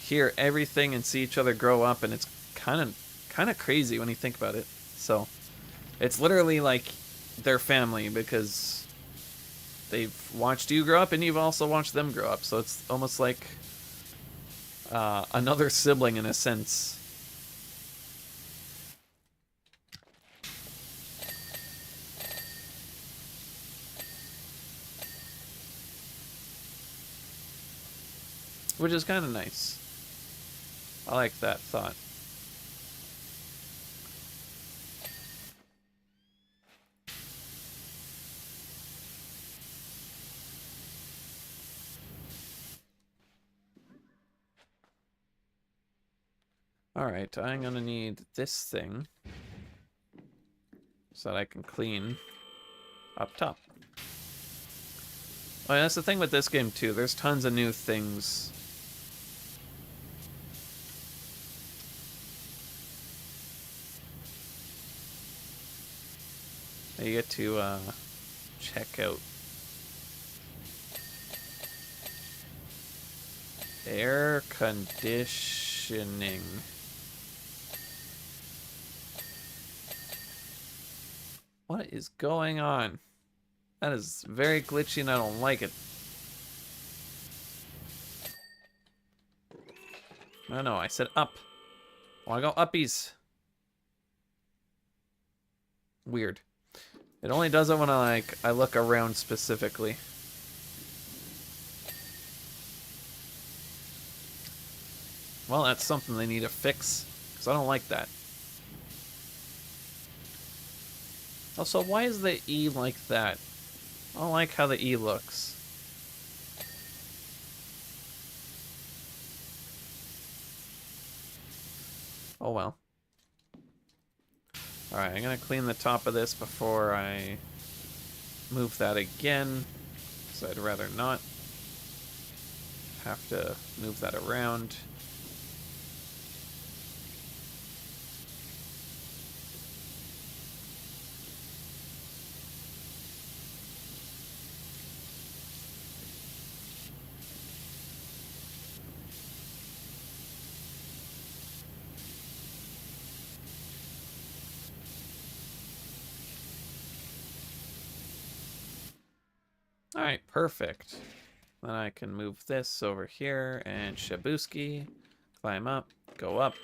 hear everything and see each other grow up, and it's kind of crazy when you think about it. So it's literally like their family, because they've watched you grow up and you've also watched them grow up. So it's almost like another sibling in a sense. Which is kind of nice. I like that thought. Alright, I'm gonna need this thing so that I can clean up top. Oh, yeah, that's the thing with this game too. There's tons of new things. You get to check out. Air conditioning. What is going on? That is very glitchy and I don't like it. No, I said up. I want to go uppies. Weird. It only does it when I look around specifically. Well, that's something they need to fix, because I don't like that. Also, why is the E like that? I don't like how the E looks. Oh well. Alright, I'm gonna clean the top of this before I move that again, so I'd rather not have to move that around. Alright, perfect. Then I can move this over here and Shabuski, climb up, go up.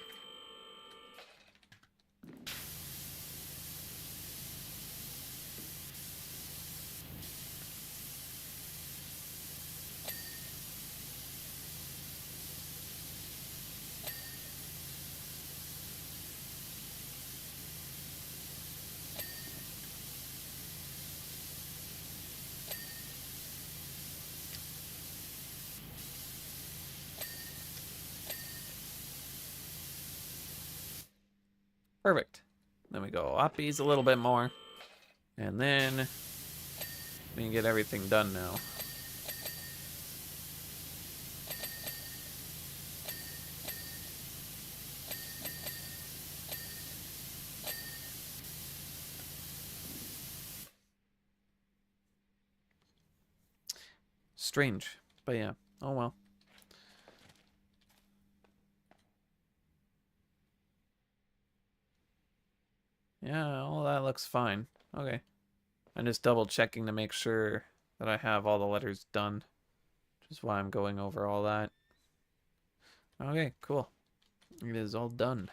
Perfect. Then we go uppies a little bit more. And then we can get everything done now. Strange, but yeah. Oh well. Yeah, all that looks fine. Okay. I'm just double checking to make sure that I have all the letters done, which is why I'm going over all that. Okay, cool. It is all done.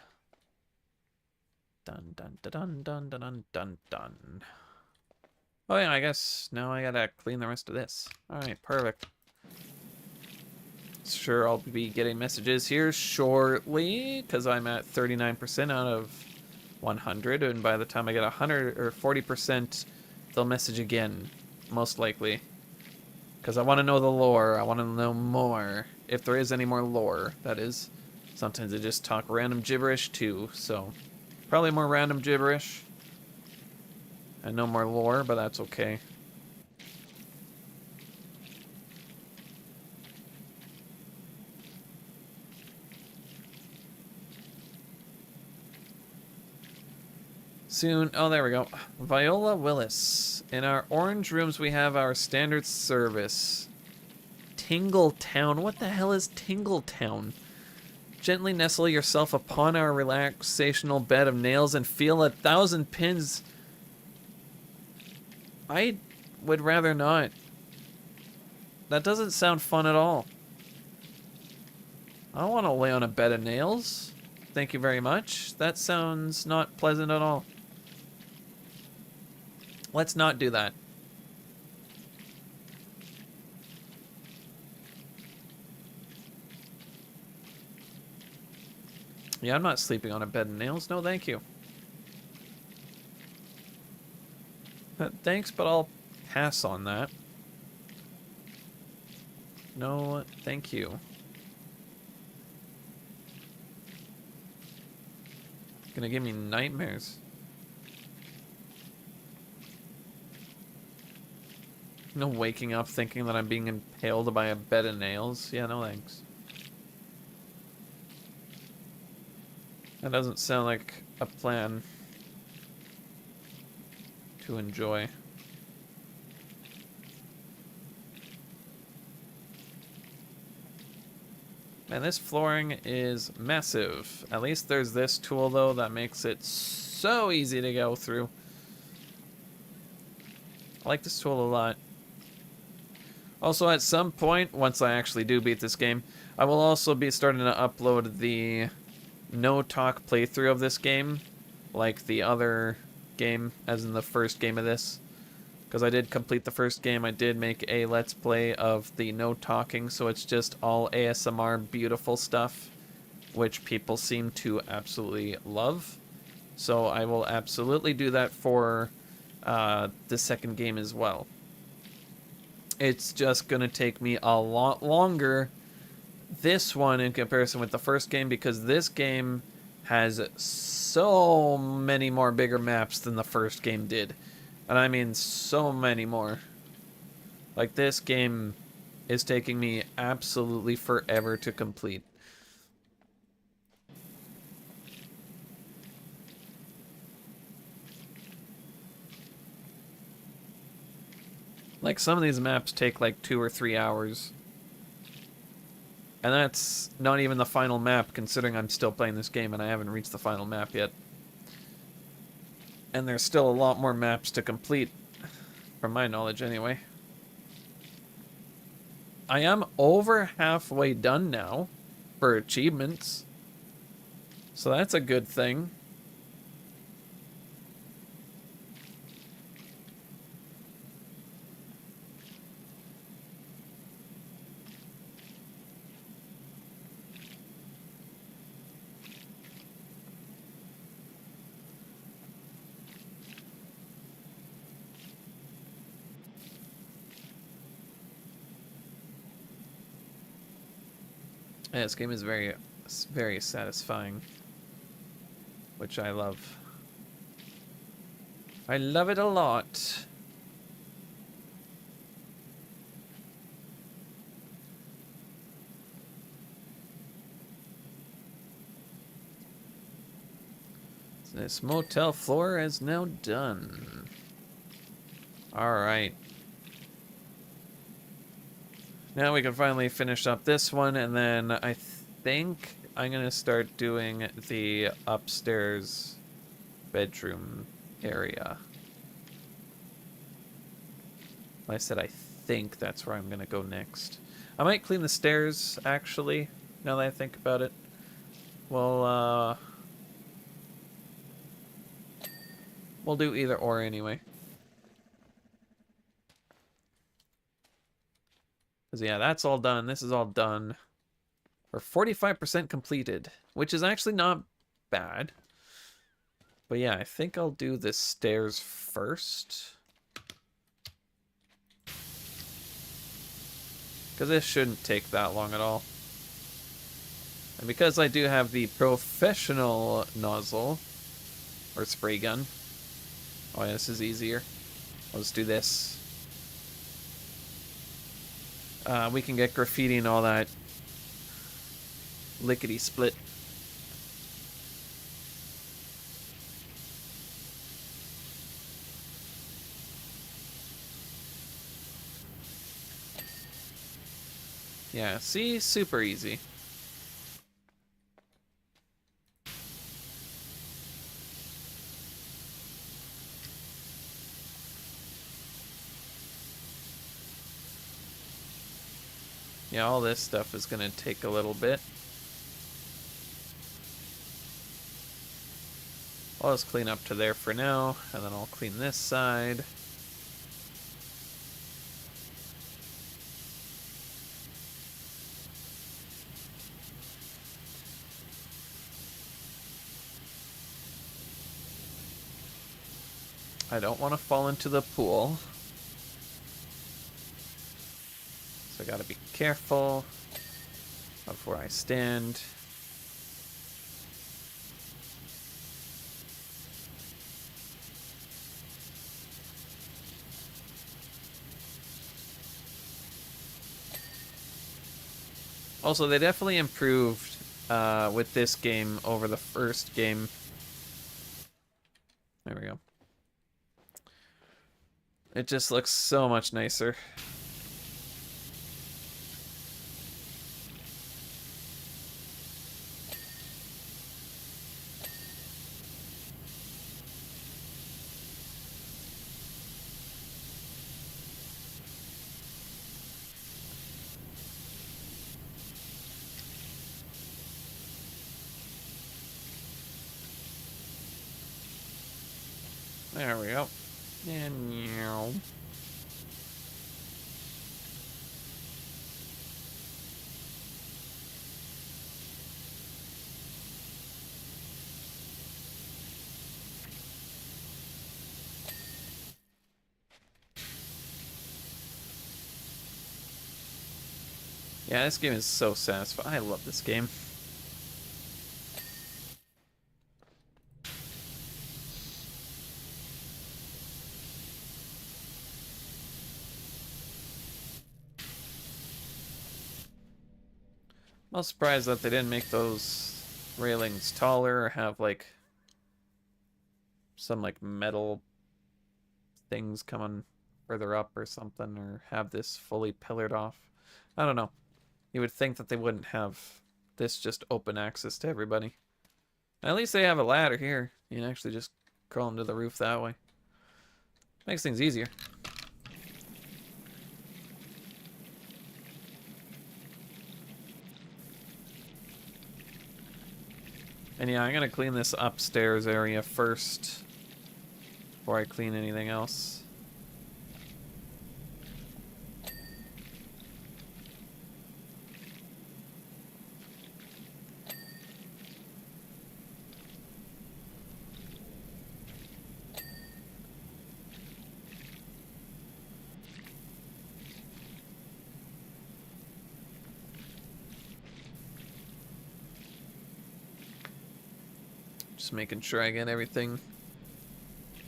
Dun dun dun dun dun dun dun dun. Oh yeah, I guess now I gotta clean the rest of this. Alright, perfect. Sure, I'll be getting messages here shortly, because I'm at 39% out of 100, and by the time I get 100 or 40%, they'll message again, most likely. Because I want to know the lore. I want to know more. If there is any more lore, that is. Sometimes I just talk random gibberish too, so probably more random gibberish. And no more lore, but that's okay. Soon, oh, there we go. Viola Willis. In our orange rooms, we have our standard service. Tingletown. What the hell is Tingletown? Gently nestle yourself upon our relaxational bed of nails and feel 1,000 pins. I would rather not. That doesn't sound fun at all. I don't want to lay on a bed of nails. Thank you very much. That sounds not pleasant at all. Let's not do that. Yeah, I'm not sleeping on a bed of nails. No, thank you. Thanks, but I'll pass on that. No, thank you. Gonna give me nightmares. No waking up thinking that I'm being impaled by a bed of nails. Yeah, no thanks. That doesn't sound like a plan to enjoy. Man, this flooring is massive. At least there's this tool, though, that makes it so easy to go through. I like this tool a lot. Also, at some point, once I actually do beat this game, I will also be starting to upload the no-talk playthrough of this game, like the other game, as in the first game of this. Because I did complete the first game, I did make a Let's Play of the no-talking, so it's just all ASMR beautiful stuff, which people seem to absolutely love. So I will absolutely do that for the second game as well. It's just going to take me a lot longer, this one, in comparison with the first game, because this game has so many more bigger maps than the first game did. And I mean so many more. Like, this game is taking me absolutely forever to complete. Like, some of these maps take like 2 or 3 hours. And that's not even the final map, considering I'm still playing this game and I haven't reached the final map yet. And there's still a lot more maps to complete, from my knowledge anyway. I am over halfway done now for achievements. So that's a good thing. Yeah, this game is very, very satisfying, which I love. I love it a lot. This motel floor is now done. Alright. Now we can finally finish up this one, and then I think I'm going to start doing the upstairs bedroom area. I said I think that's where I'm going to go next. I might clean the stairs, actually, now that I think about it. Well, we'll do either or anyway. Because, yeah, that's all done. This is all done. We're 45% completed, which is actually not bad. But, yeah, I think I'll do the stairs first. Because this shouldn't take that long at all. And because I do have the professional nozzle, or spray gun. Oh yeah, this is easier. Let's do this. We can get graffiti and all that lickety-split. Yeah, see? Super easy. Yeah, all this stuff is gonna take a little bit. I'll just clean up to there for now, and then I'll clean this side. I don't want to fall into the pool. So I gotta be careful of where I stand. Also, they definitely improved with this game over the first game. There we go. It just looks so much nicer. There we go. And meow. Yeah, this game is so satisfying. I love this game. I'm surprised that they didn't make those railings taller or have like some like metal things coming further up or something, or have this fully pillared off. I don't know. You would think that they wouldn't have this just open access to everybody. At least they have a ladder here. You can actually just crawl into the roof that way. Makes things easier. And yeah, I'm gonna clean this upstairs area first before I clean anything else. Just making sure I get everything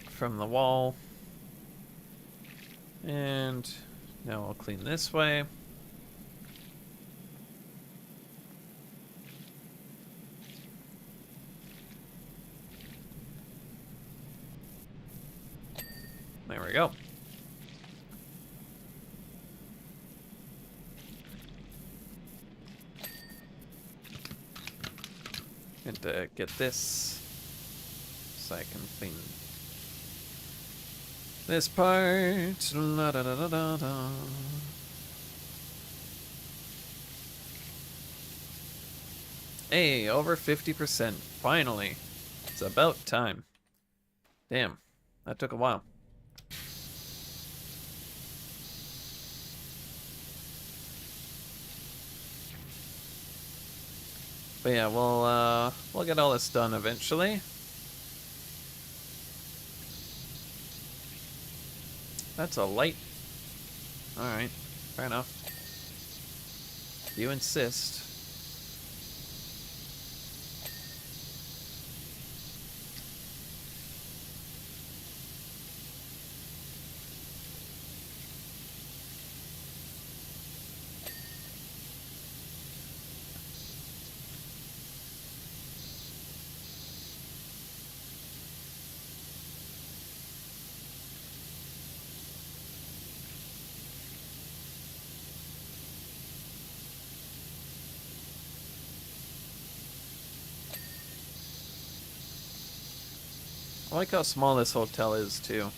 from the wall. And now I'll clean this way. There we go. And get this so I can clean this part. La da da da da da. Hey, over 50%. Finally. It's about time. Damn, that took a while. But yeah, we'll get all this done eventually. That's a light. Alright, fair enough. You insist. I like how small this hotel is, too.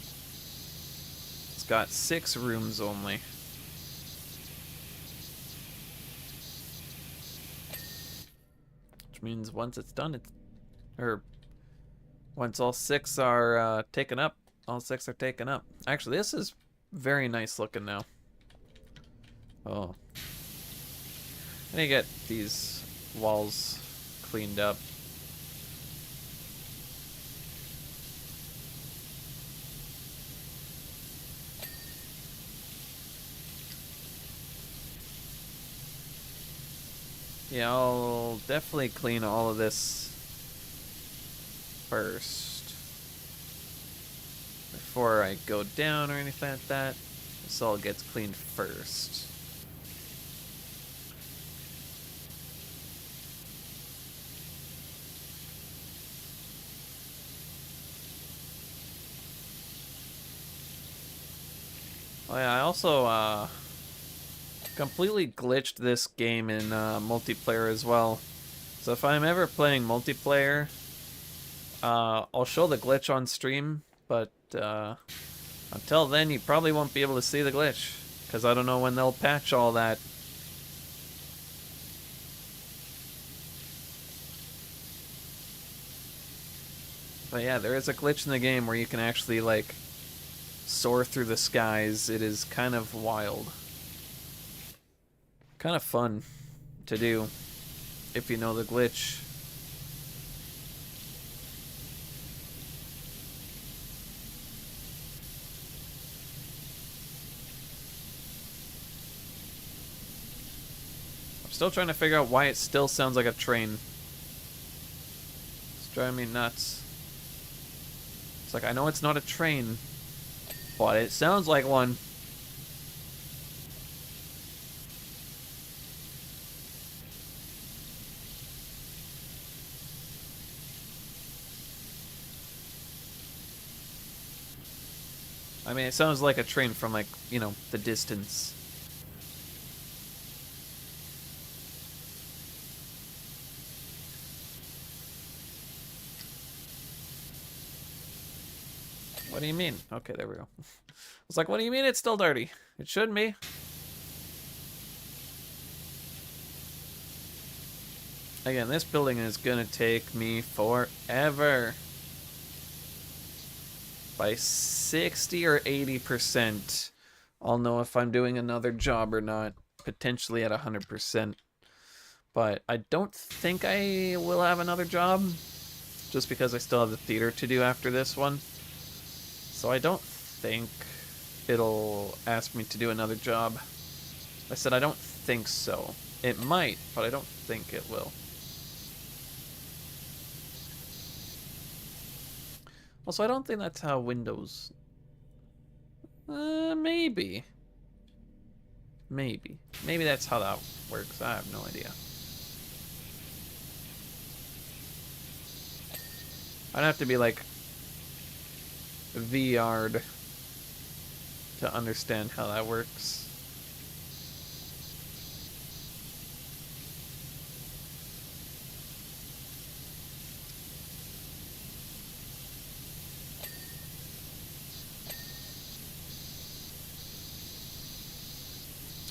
It's got 6 rooms only. Which means once it's done, or once all 6 are taken up, all 6 are taken up. Actually, this is very nice looking now. Oh. I need to get these walls cleaned up. Yeah, I'll definitely clean all of this first. Before I go down or anything like that. This all gets cleaned first. Oh yeah, I also completely glitched this game in multiplayer as well. So if I'm ever playing multiplayer, I'll show the glitch on stream, but until then you probably won't be able to see the glitch, because I don't know when they'll patch all that. But yeah, there is a glitch in the game where you can actually, like, soar through the skies. It is kind of wild. Kind of fun to do if you know the glitch. I'm still trying to figure out why it still sounds like a train. It's driving me nuts. It's like, I know it's not a train, but it sounds like one. I mean, it sounds like a train from, like, you know, the distance. What do you mean? Okay, there we go. I was like, what do you mean it's still dirty? It shouldn't be. Again, this building is gonna take me forever. By 60 or 80%, I'll know if I'm doing another job or not. Potentially at 100%. But I don't think I will have another job, just because I still have the theater to do after this one. So I don't think it'll ask me to do another job. I said I don't think so. It might, but I don't think it will. Also, I don't think that's how Windows... maybe. Maybe. Maybe that's how that works. I have no idea. I'd have to be, like, VR'd to understand how that works.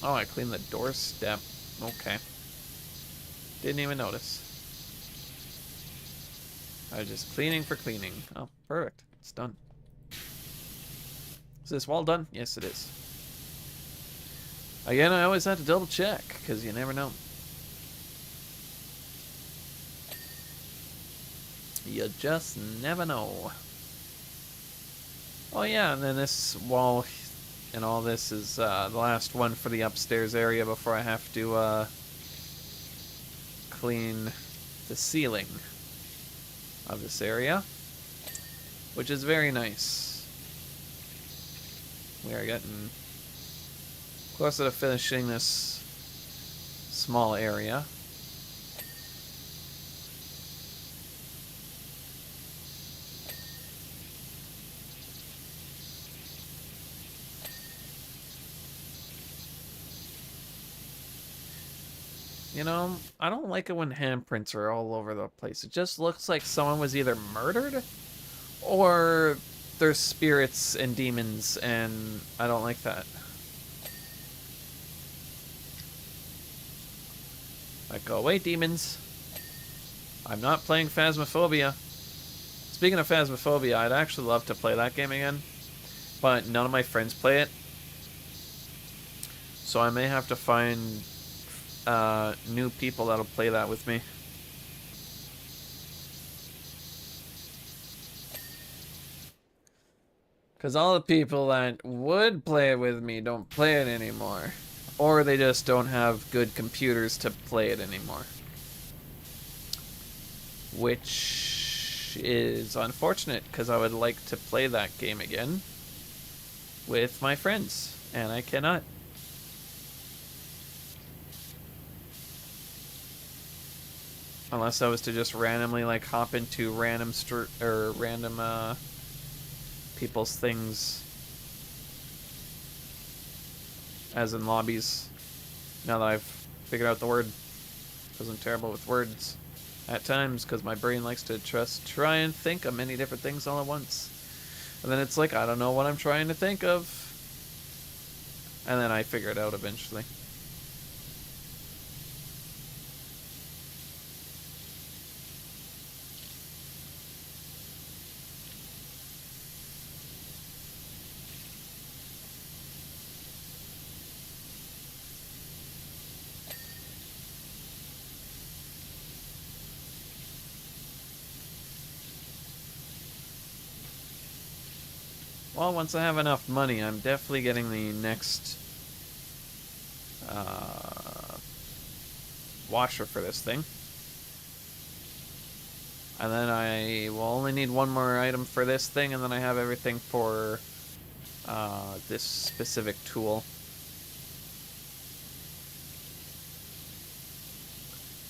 Oh, I cleaned the doorstep. Okay. Didn't even notice. I was just cleaning for cleaning. Oh, perfect. It's done. Is this wall done? Yes, it is. Again, I always have to double check, because you never know. You just never know. Oh yeah, and then this wall and all this is the last one for the upstairs area before I have to clean the ceiling of this area, which is very nice. We are getting closer to finishing this small area. You know, I don't like it when handprints are all over the place. It just looks like someone was either murdered or there's spirits and demons, and I don't like that. Like, go away, demons. I'm not playing Phasmophobia. Speaking of Phasmophobia, I'd actually love to play that game again, but none of my friends play it. So I may have to find new people that'll play that with me. Because all the people that would play it with me don't play it anymore. Or they just don't have good computers to play it anymore. Which is unfortunate, because I would like to play that game again with my friends, and I cannot. Unless I was to just randomly like hop into random people's things, as in lobbies. Now that I've figured out the word, because I'm terrible with words at times, because my brain likes to just try and think of many different things all at once, and then it's like I don't know what I'm trying to think of, and then I figure it out eventually. Well, once I have enough money, I'm definitely getting the next washer for this thing. And then I will only need one more item for this thing, and then I have everything for this specific tool.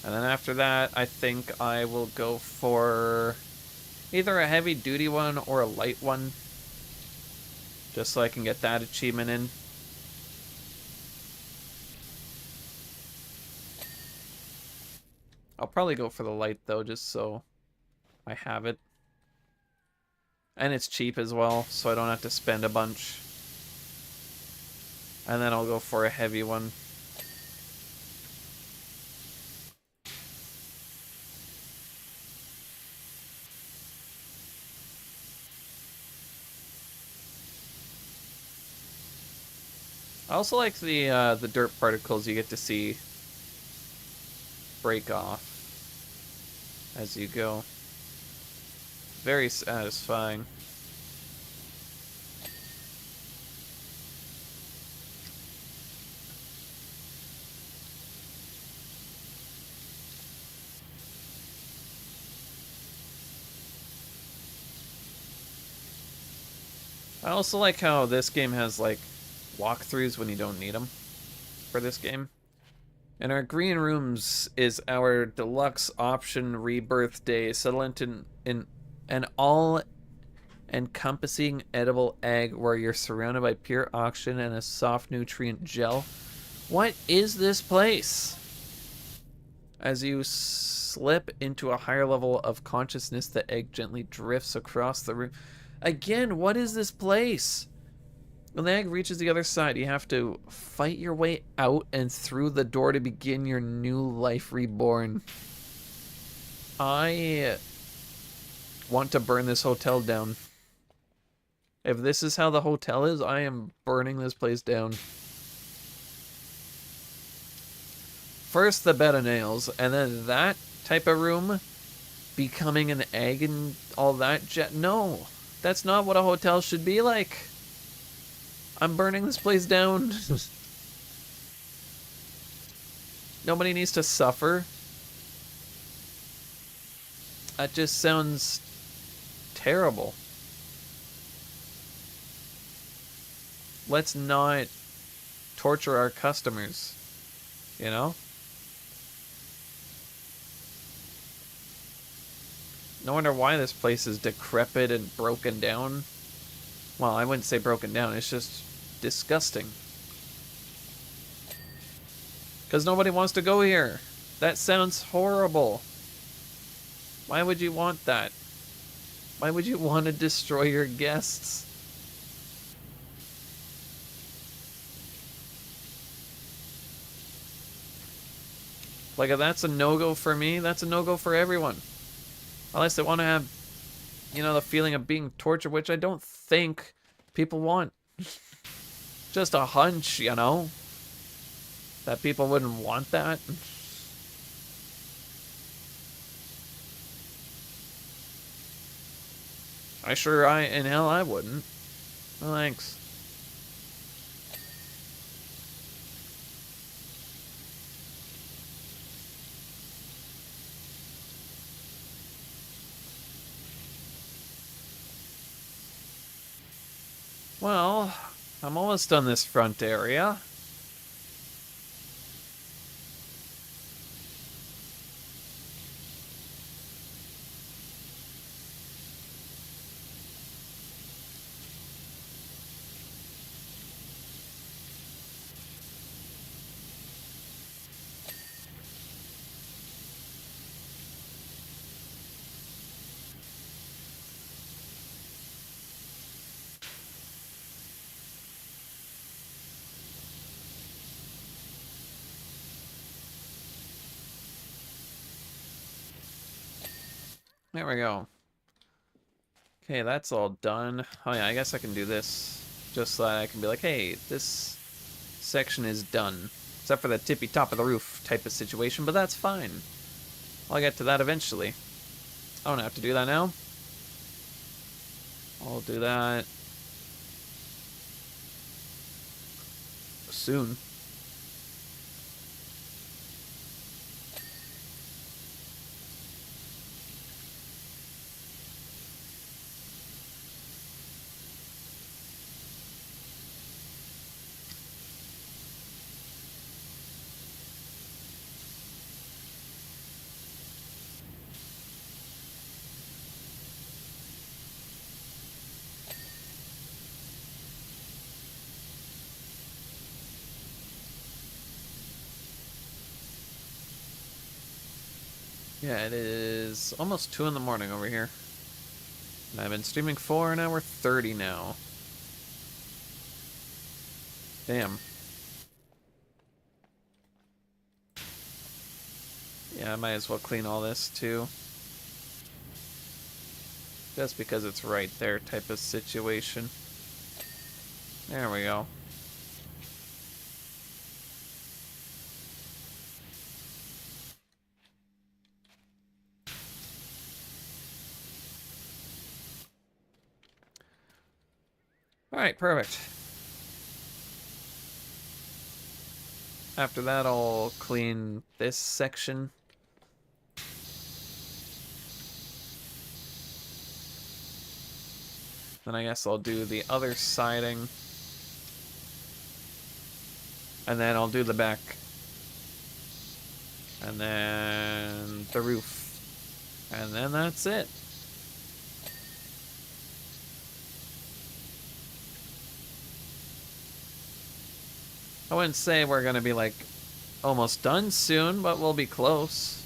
And then after that, I think I will go for either a heavy duty one or a light one, just so I can get that achievement in. I'll probably go for the light though, just so I have it. And it's cheap as well, so I don't have to spend a bunch. And then I'll go for a heavy one. I also like the dirt particles you get to see break off as you go. Very satisfying. I also like how this game has like walkthroughs when you don't need them for this game. And our green rooms is our deluxe option rebirth day. Settle into an all-encompassing edible egg where you're surrounded by pure oxygen and a soft nutrient gel. What is this place? As you slip into a higher level of consciousness, the egg gently drifts across the room. Again, what is this place? When the egg reaches the other side, you have to fight your way out and through the door to begin your new life reborn. I want to burn this hotel down. If this is how the hotel is, I am burning this place down. First the bed of nails, and then that type of room becoming an egg and all that. No, that's not what a hotel should be like. I'm burning this place down. Nobody needs to suffer That just sounds terrible. Let's not torture our customers, you know? No wonder why this place is decrepit and broken down. Well, I wouldn't say broken down, it's just disgusting. Because nobody wants to go here. That sounds horrible. Why would you want that? Why would you want to destroy your guests? Like, if that's a no-go for me, that's a no-go for everyone. Unless they want to have, you know, the feeling of being tortured, which I don't think people want. Just a hunch, you know? That people wouldn't want that. In hell I wouldn't. No thanks. Well, I'm almost done this front area. There we go. Okay, that's all done. Oh yeah, I guess I can do this. Just so that I can be like, hey, this section is done. Except for the tippy top of the roof type of situation, but that's fine. I'll get to that eventually. I don't have to do that now. I'll do that soon. Yeah, it is almost 2 in the morning over here. And I've been streaming for an hour 30 now. Damn. Yeah, I might as well clean all this too. Just because it's right there type of situation. There we go. Alright, perfect. After that, I'll clean this section. Then I guess I'll do the other siding. And then I'll do the back. And then the roof. And then that's it. I wouldn't say we're going to be like almost done soon, but we'll be close.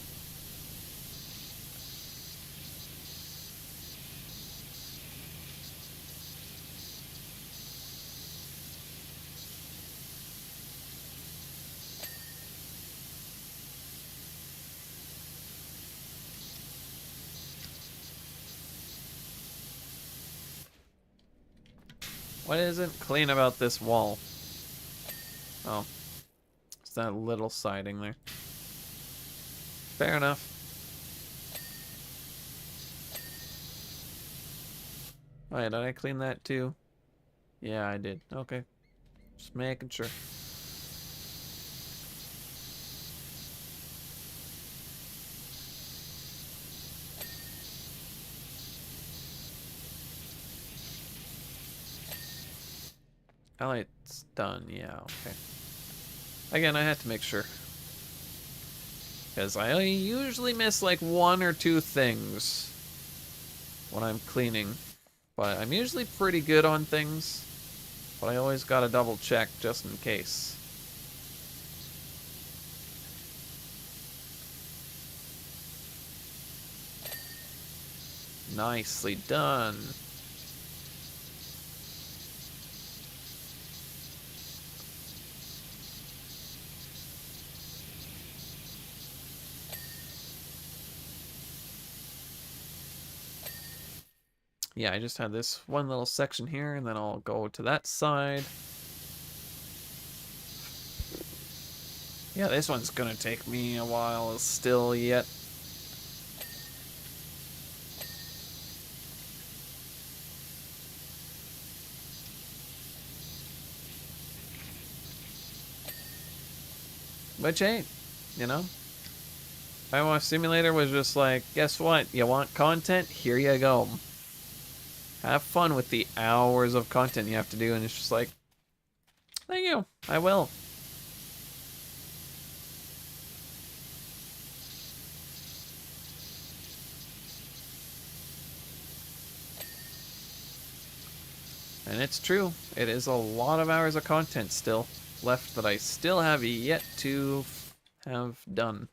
What isn't clean about this wall? Oh. It's that little siding there. Fair enough. Oh yeah, did I clean that too? Yeah, I did. Okay. Just making sure. Highlights done. Yeah, okay. Again, I had to make sure. Because I usually miss like one or two things when I'm cleaning. But I'm usually pretty good on things. But I always gotta double check just in case. Nicely done. Yeah, I just had this one little section here, and then I'll go to that side. Yeah, this one's gonna take me a while still yet. Which, hey, you know, Powerwash Simulator was just like, guess what? You want content? Here you go. Have fun with the hours of content you have to do, and it's just like, thank you, I will. And it's true, it is a lot of hours of content still left that I still have yet to have done.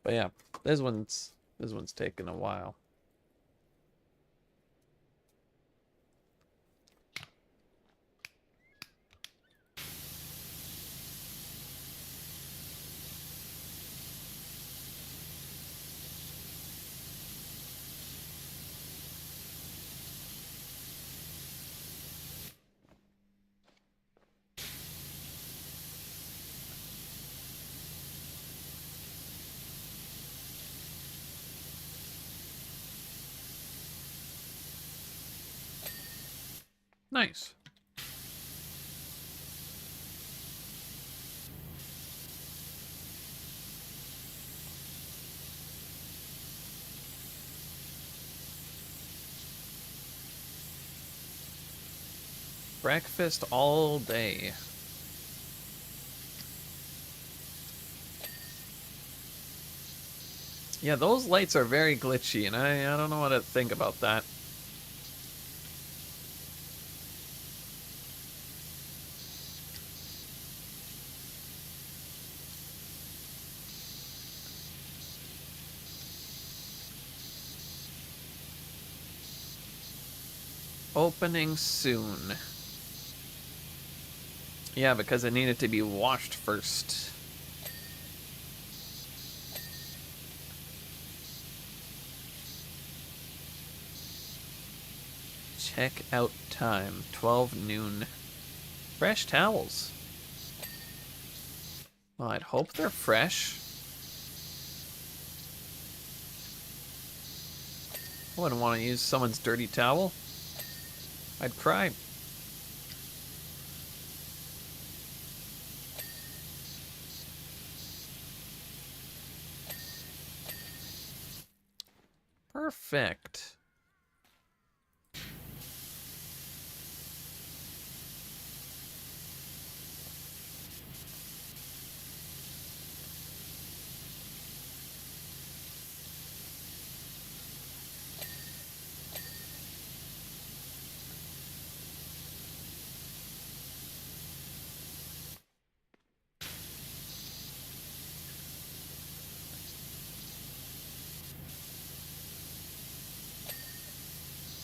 But yeah, this one's taken a while. Nice. Breakfast all day. Yeah, those lights are very glitchy, and I don't know what to think about that. Opening soon. Yeah, because it needed to be washed first. Check out time, 12 noon. Fresh towels. Well, I'd hope they're fresh. I wouldn't want to use someone's dirty towel. I'd cry. Perfect.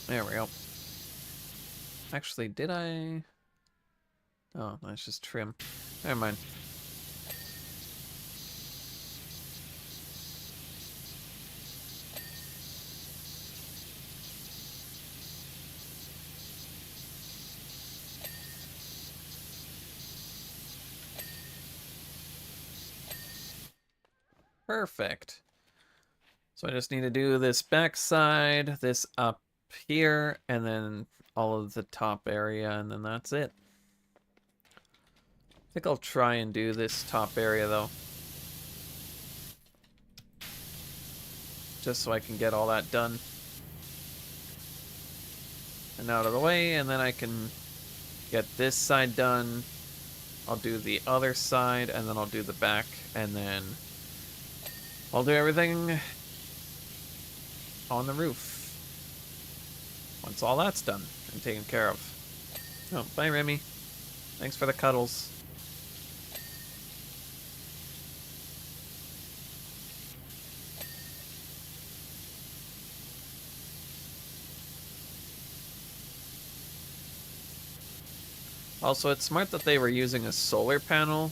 There we go. Actually, did I? Oh, that's just trim. Never mind. Perfect. So I just need to do this back side, this up here, and then all of the top area, and then that's it. I think I'll try and do this top area, though. Just so I can get all that done. and out of the way, and then I can get this side done. I'll do the other side, and then I'll do the back, and then I'll do everything on the roof once all that's done and taken care of. Oh, bye, Remy. Thanks for the cuddles. Also, it's smart that they were using a solar panel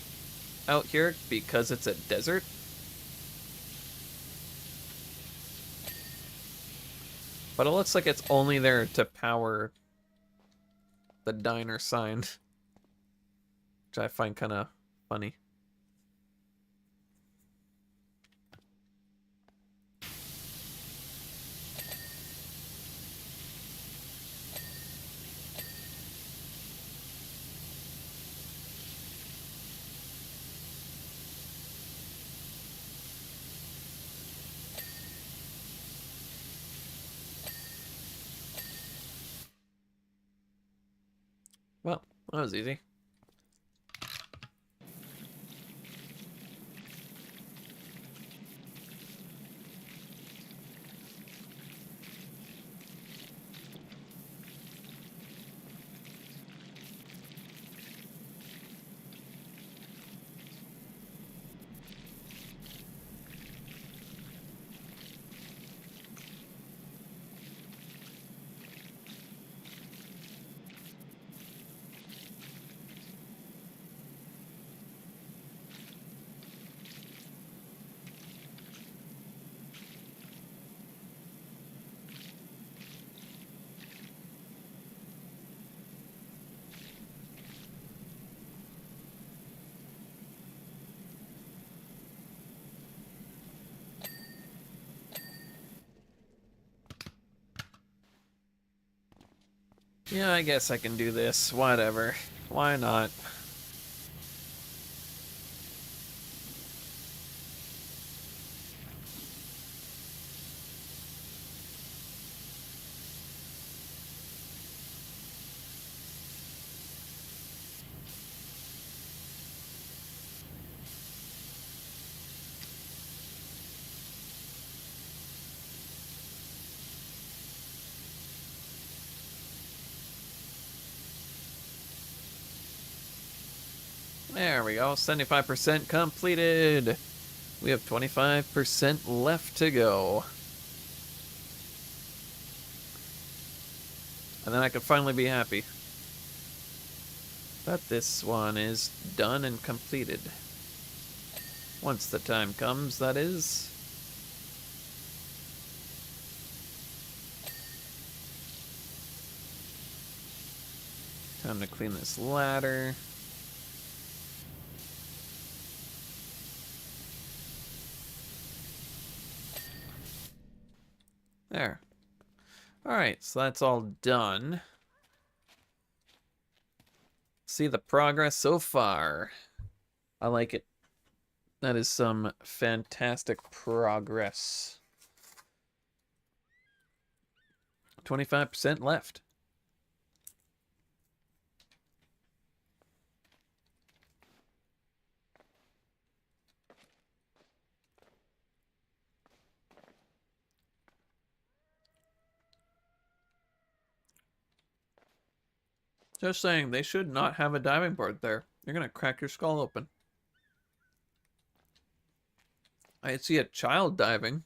out here because it's a desert. But it looks like it's only there to power the diner sign, which I find kind of funny. Well, that was easy. Yeah, I guess I can do this. Whatever. Why not? There we go. 75% completed. We have 25% left to go. And then I can finally be happy that this one is done and completed. Once the time comes, that is. Time to clean this ladder. There. Alright, so that's all done. See the progress so far. I like it. That is some fantastic progress. 25% left. Just saying, they should not have a diving board there. You're gonna crack your skull open. I see a child diving,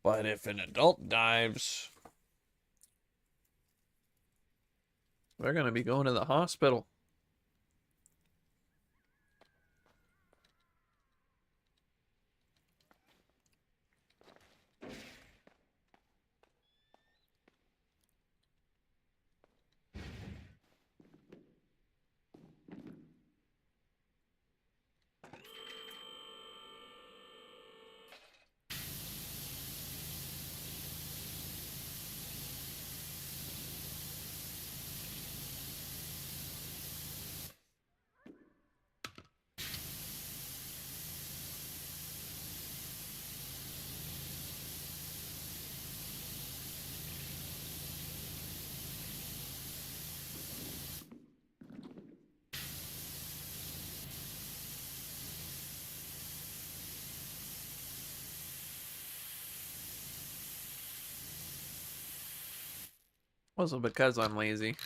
but if an adult dives, they're gonna be going to the hospital. Also because I'm lazy.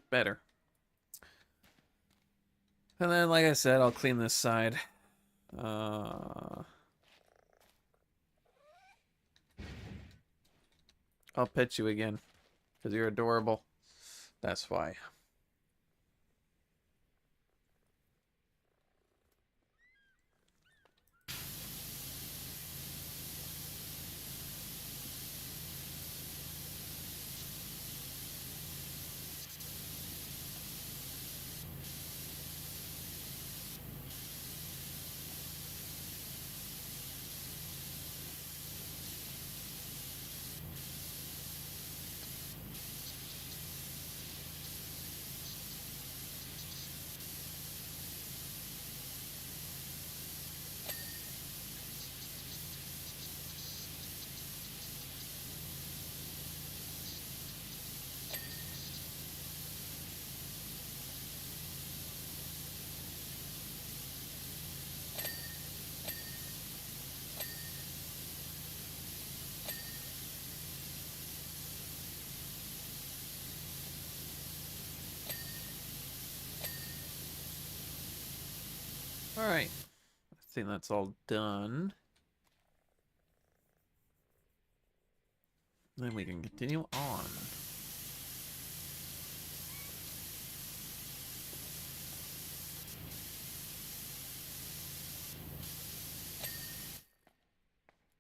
Better. And then, like I said, I'll clean this side. I'll pet you again. Because you're adorable. That's why. Alright. I think that's all done. Then we can continue on.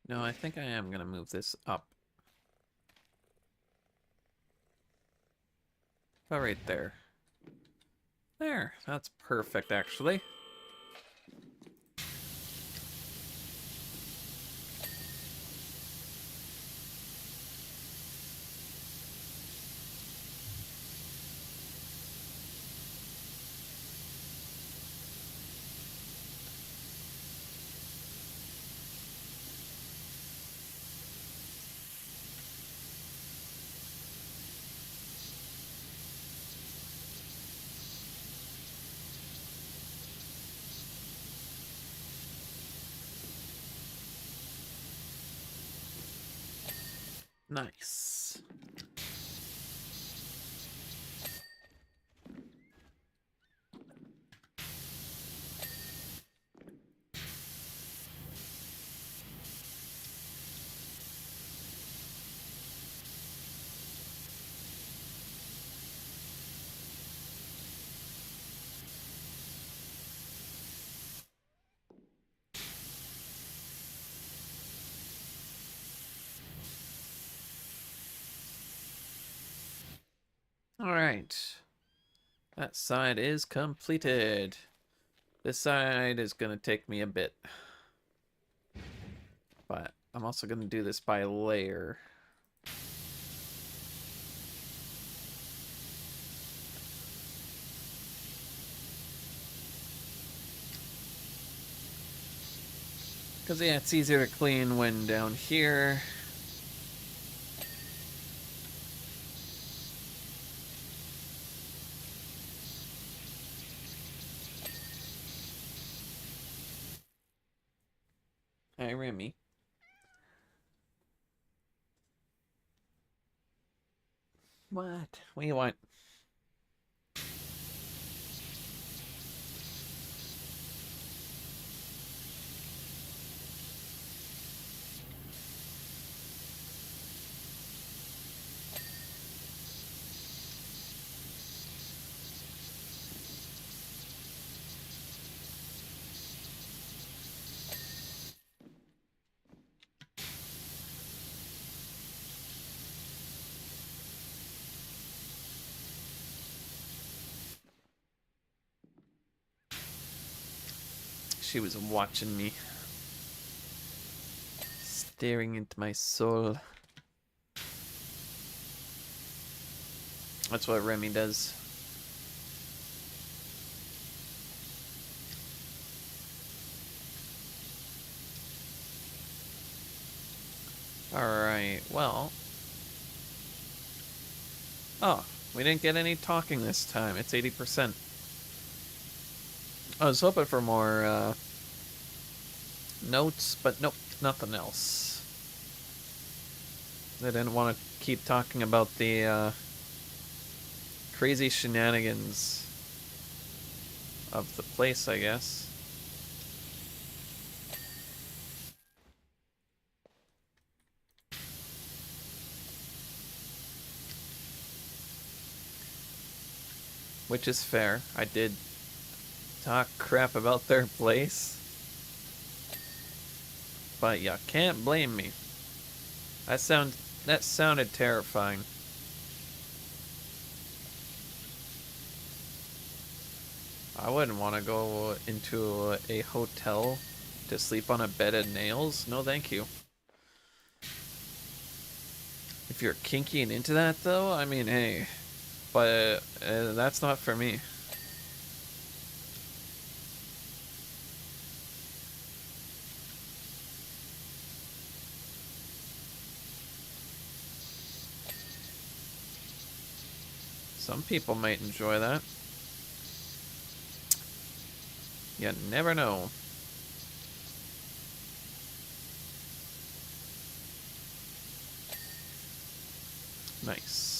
No, I think I am going to move this up. About right there. There. That's perfect, actually. Nice. Alright. That side is completed. This side is going to take me a bit. But I'm also going to do this by layer. Because, yeah, it's easier to clean when down here. Hi, Remy. What? What do you want? She was watching me. Staring into my soul. That's what Remy does. Alright, well. Oh, we didn't get any talking this time. It's 80%. I was hoping for more Notes, but nope, nothing else. I didn't want to keep talking about the crazy shenanigans of the place, I guess. Which is fair. I did talk crap about their place. But you can't blame me. That sounded terrifying. I wouldn't want to go into a hotel to sleep on a bed of nails. No, thank you. If you're kinky and into that, though, I mean, hey. But that's not for me. Some people might enjoy that. You never know. Nice.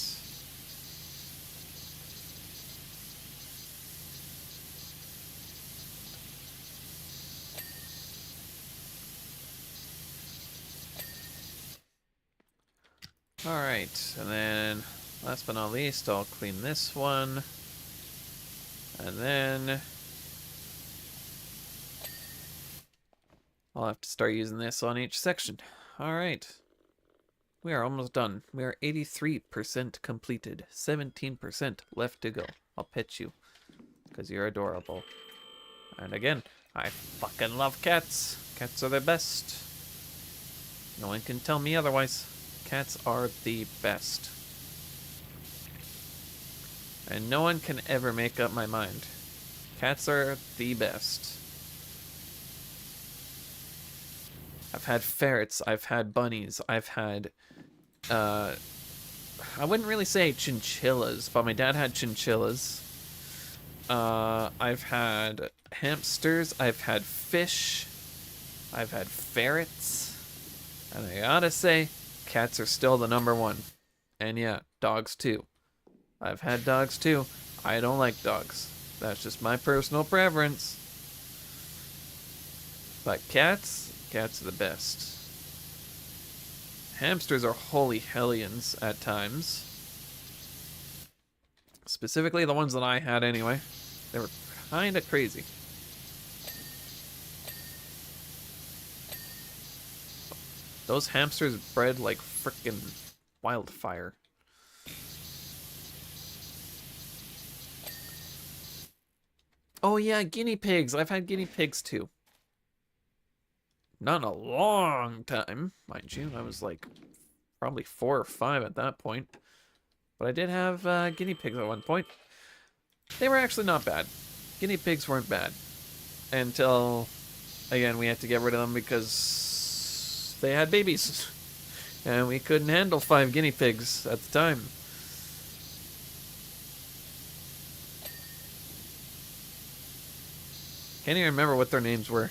Alright, and then last but not least, I'll clean this one. And then I'll have to start using this on each section. Alright. We are almost done. We are 83% completed. 17% left to go. I'll pet you, because you're adorable. And again, I fucking love cats. Cats are the best. No one can tell me otherwise. Cats are the best. And no one can ever make up my mind. Cats are the best. I've had ferrets, I've had bunnies, I've had, I wouldn't really say chinchillas, but my dad had chinchillas. I've had hamsters, I've had fish, I've had ferrets, and I gotta say, cats are still the number one. And yeah, dogs too. I've had dogs too. I don't like dogs. That's just my personal preference. But cats are the best. Hamsters are holy hellions at times. Specifically the ones that I had anyway. They were kinda crazy. Those hamsters bred like frickin' wildfire. Oh yeah, guinea pigs. I've had guinea pigs too. Not in a long time, mind you. I was like probably 4 or 5 at that point. But I did have guinea pigs at one point. They were actually not bad. Guinea pigs weren't bad. Until, again, we had to get rid of them because they had babies. And we couldn't handle 5 guinea pigs at the time. Can't even remember what their names were.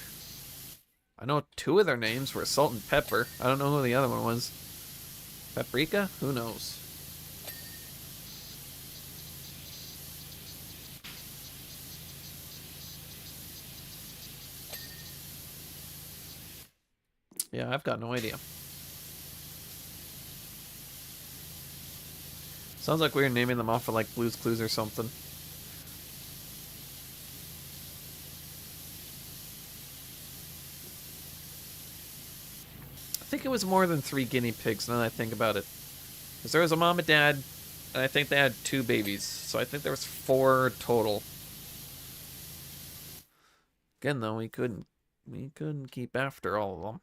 I know 2 of their names were Salt and Pepper. I don't know who the other one was. Paprika? Who knows? Yeah, I've got no idea. Sounds like we were naming them off of like Blue's Clues or something. I think it was more than 3 guinea pigs now that I think about it. Because there was a mom and dad, and I think they had 2 babies. So I think there was 4 total. Again though, we couldn't keep after all of them.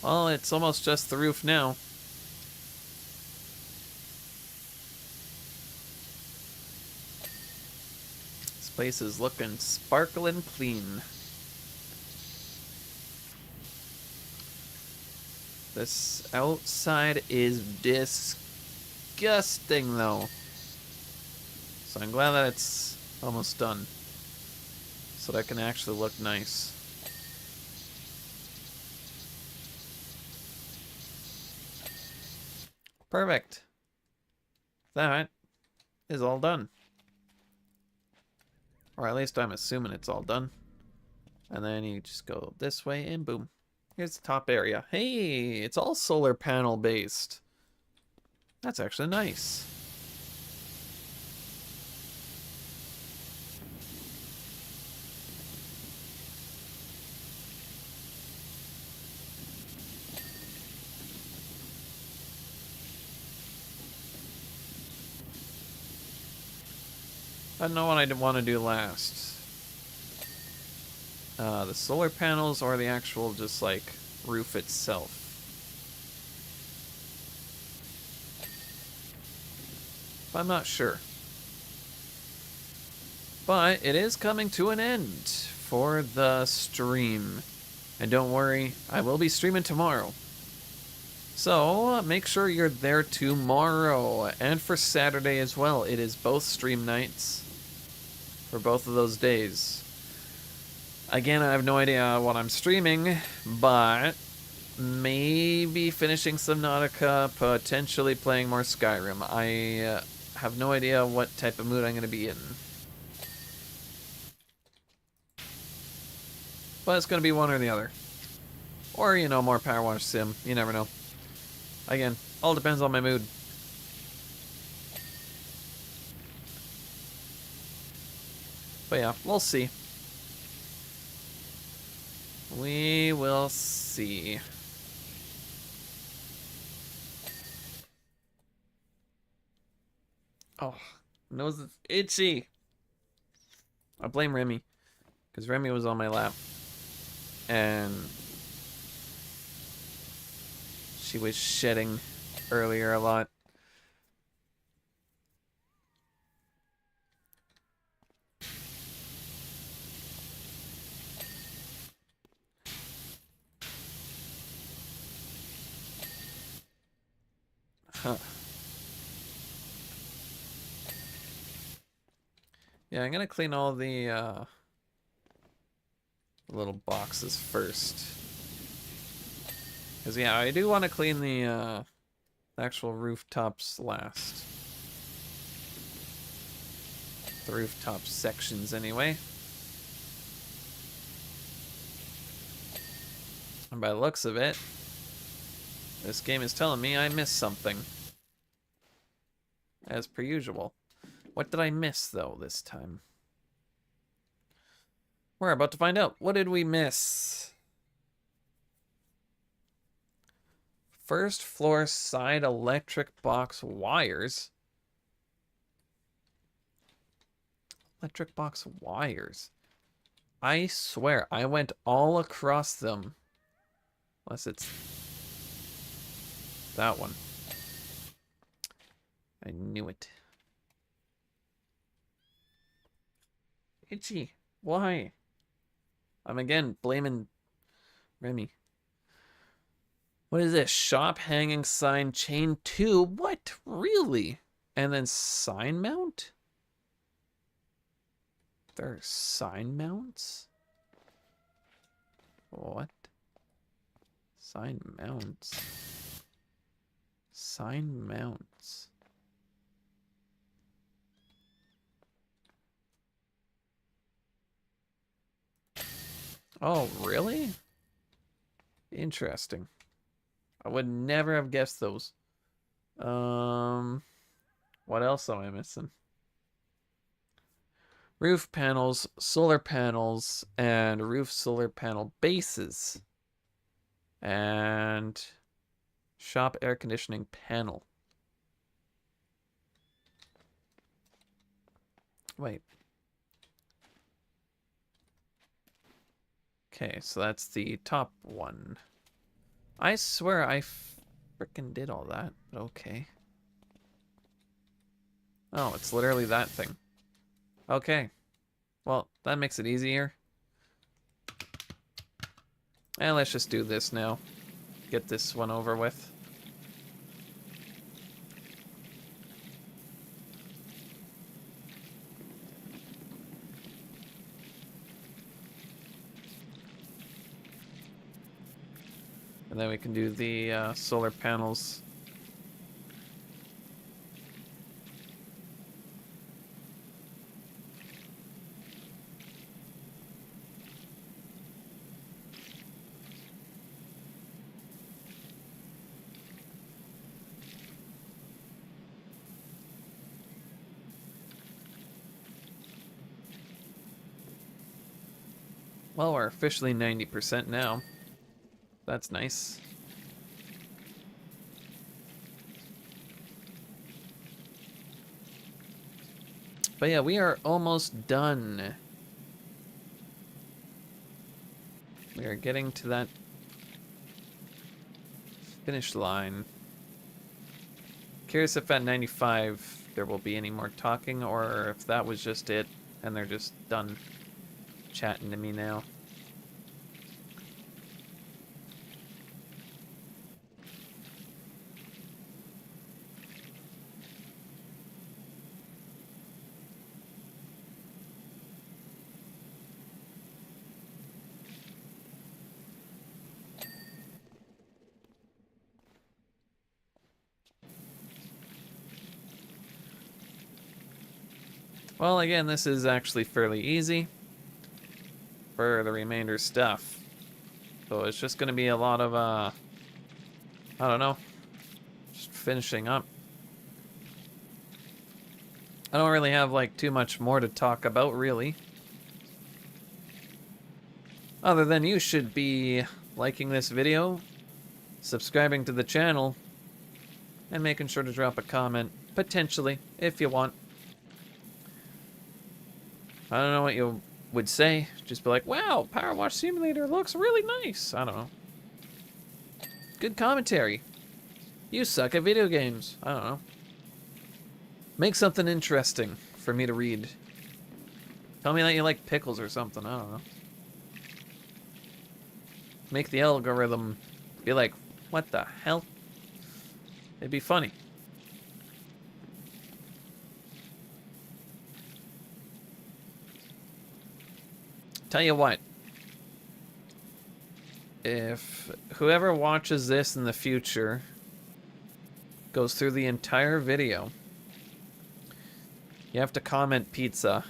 Well, it's almost just the roof now. Place is looking sparkling clean. This outside is disgusting, though. So I'm glad that it's almost done. So that can actually look nice. Perfect. That is all done. Or at least I'm assuming it's all done. And then you just go this way and boom. Here's the top area. Hey, it's all solar panel based. That's actually nice. I don't know what I want to do last. The solar panels or the actual just like roof itself. I'm not sure. But it is coming to an end for the stream. And don't worry, I will be streaming tomorrow. So make sure you're there tomorrow. And for Saturday as well. It is both stream nights for both of those days. Again, I have no idea what I'm streaming, but maybe finishing Subnautica, potentially playing more Skyrim. I have no idea what type of mood I'm going to be in. But it's going to be one or the other. Or, you know, more Powerwash Sim. You never know. Again, all depends on my mood. But yeah, we'll see. We will see. Oh, nose is itchy. I blame Remy. Because Remy was on my lap. And she was shedding earlier a lot. Huh. Yeah, I'm gonna clean all the little boxes first. Because, yeah, I do want to clean the actual rooftops last. The rooftop sections, anyway. And by the looks of it, this game is telling me I missed something. As per usual. What did I miss, though, this time? We're about to find out. What did we miss? First floor side electric box wires. Electric box wires. I swear, I went all across them. Unless it's that one. I knew it. Itchy. Why? I'm again blaming Remy. What is this? Shop hanging sign chain 2? What? Really? And then sign mount? There are sign mounts? What? Sign mounts. Sign mounts. Oh, really? Interesting. I would never have guessed those. What else am I missing? Roof panels, solar panels, and roof solar panel bases. And shop air conditioning panel. Wait. Okay, so that's the top one. I swear I frickin' did all that, but okay. Oh, it's literally that thing. Okay. Well, that makes it easier. And let's just do this now. Get this one over with. And then we can do the solar panels. Well, we're officially 90% now. That's nice. But yeah, we are almost done. We are getting to that finish line. Curious if at 95 there will be any more talking, or if that was just it and they're just done chatting to me now. Well, again, this is actually fairly easy for the remainder stuff. So it's just going to be a lot of, I don't know, just finishing up. I don't really have, like, too much more to talk about, really. Other than you should be liking this video, subscribing to the channel, and making sure to drop a comment, potentially, if you want. I don't know what you would say. Just be like, wow, Powerwash Simulator looks really nice. I don't know. Good commentary. You suck at video games. I don't know. Make something interesting for me to read. Tell me that you like pickles or something. I don't know. Make the algorithm be like, what the hell? It'd be funny. Tell you what. If whoever watches this in the future goes through the entire video, you have to comment pizza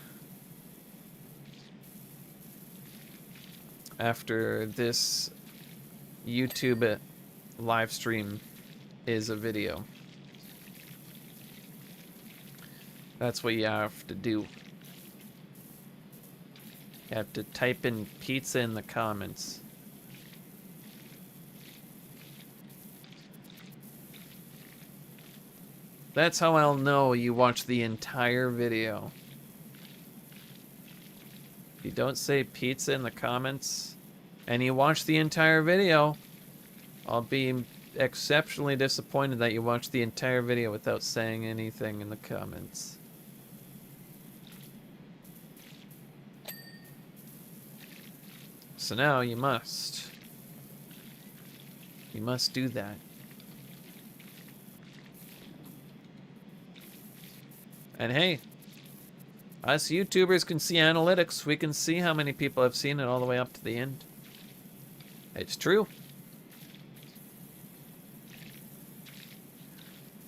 after this YouTube live stream is a video. That's what you have to do. You have to type in pizza in the comments. That's how I'll know you watched the entire video. If you don't say pizza in the comments and you watch the entire video, I'll be exceptionally disappointed that you watched the entire video without saying anything in the comments. So now you must. You must do that. And hey, us YouTubers can see analytics. We can see how many people have seen it all the way up to the end. It's true.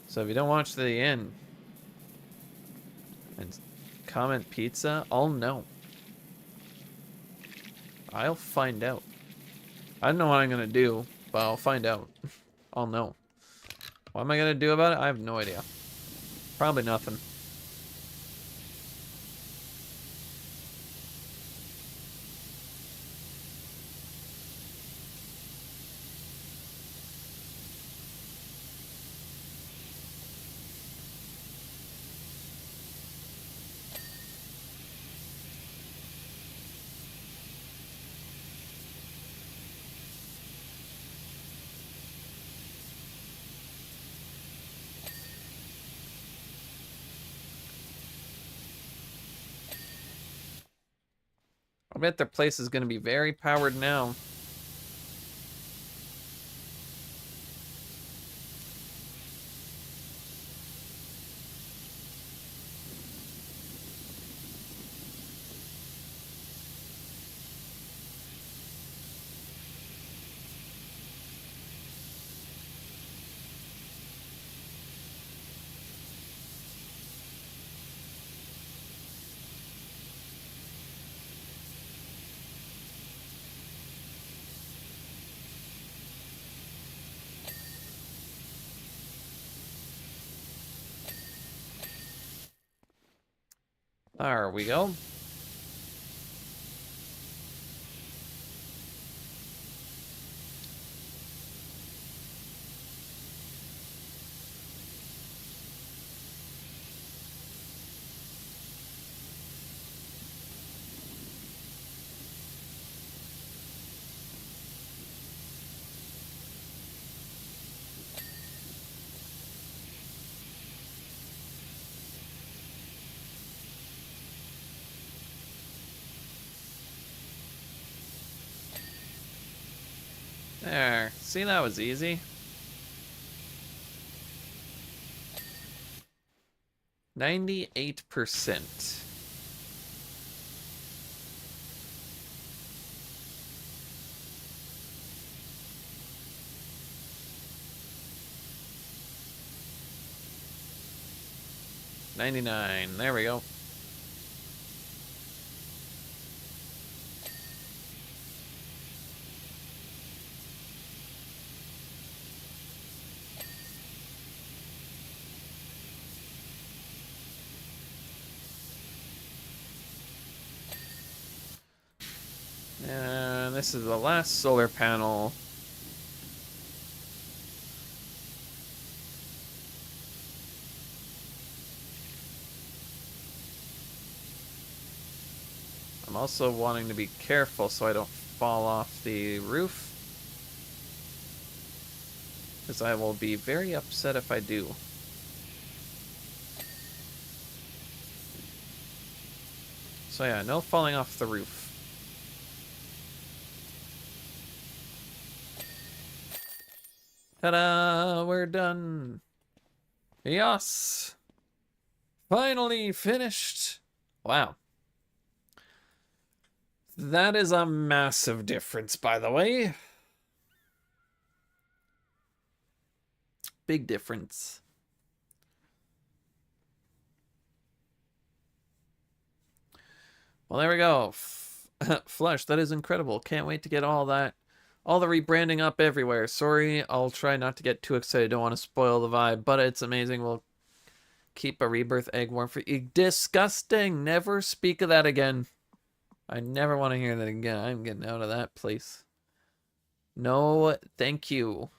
So if you don't watch to the end and comment pizza, I'll know. I'll find out. I don't know what I'm gonna do, but I'll find out. I'll know. What am I gonna do about it? I have no idea. Probably nothing. I bet their place is going to be very powered now. There we go. There. See, that was easy. 98%. $99. There we go. And this is the last solar panel. I'm also wanting to be careful so I don't fall off the roof, because I will be very upset if I do. So yeah, no falling off the roof. Ta-da! We're done. Yes! Finally finished! Wow. That is a massive difference, by the way. Big difference. Well, there we go. Flush, that is incredible. Can't wait to get all that, all the rebranding up everywhere. Sorry, I'll try not to get too excited. Don't want to spoil the vibe, but it's amazing. We'll keep a rebirth egg warm for you. Disgusting. Never speak of that again. I never want to hear that again. I'm getting out of that place. No, thank you.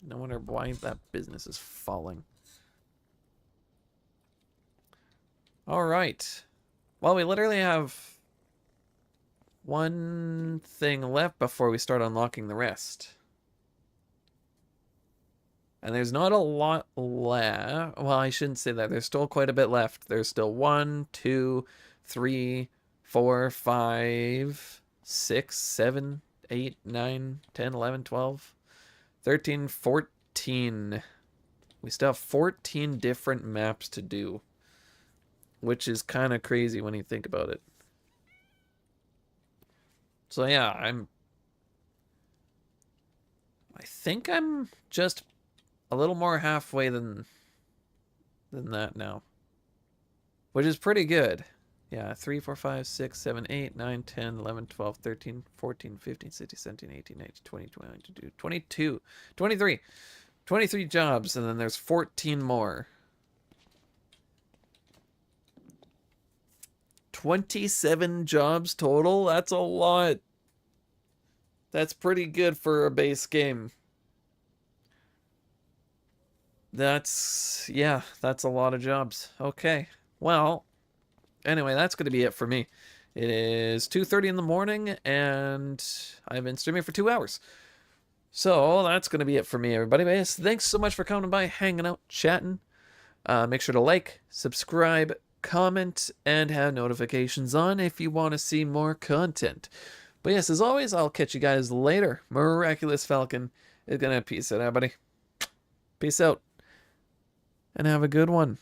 No wonder why that business is falling. All right. Well, we literally have one thing left before we start unlocking the rest. And there's not a lot left. Well, I shouldn't say that. There's still quite a bit left. There's still 1, 2, 3, 4, 5, 6, 7, 8, 9, 10, 11, 12, 13, 14. We still have 14 different maps to do, which is kind of crazy when you think about it. So yeah, I think I'm just a little more halfway than that now, which is pretty good. Yeah, 3, 4, 5, 6, 7, 8, 9, 10, 11, 12, 13, 14, 15, 16, 17, 18, 19, 20, 21, 22, 22, 23. 23 jobs, and then there's 14 more. 27 jobs total? That's a lot. That's pretty good for a base game. Yeah, that's a lot of jobs. Okay, well, anyway, that's going to be it for me. It is 2:30 in the morning, and I've been streaming for 2 hours. So that's going to be it for me, everybody. Thanks so much for coming by, hanging out, chatting. Make sure to like, subscribe, comment, and have notifications on if you want to see more content. But yes, as always, I'll catch you guys later. Miraculous Falcon is going to peace out, everybody. Peace out. And have a good one.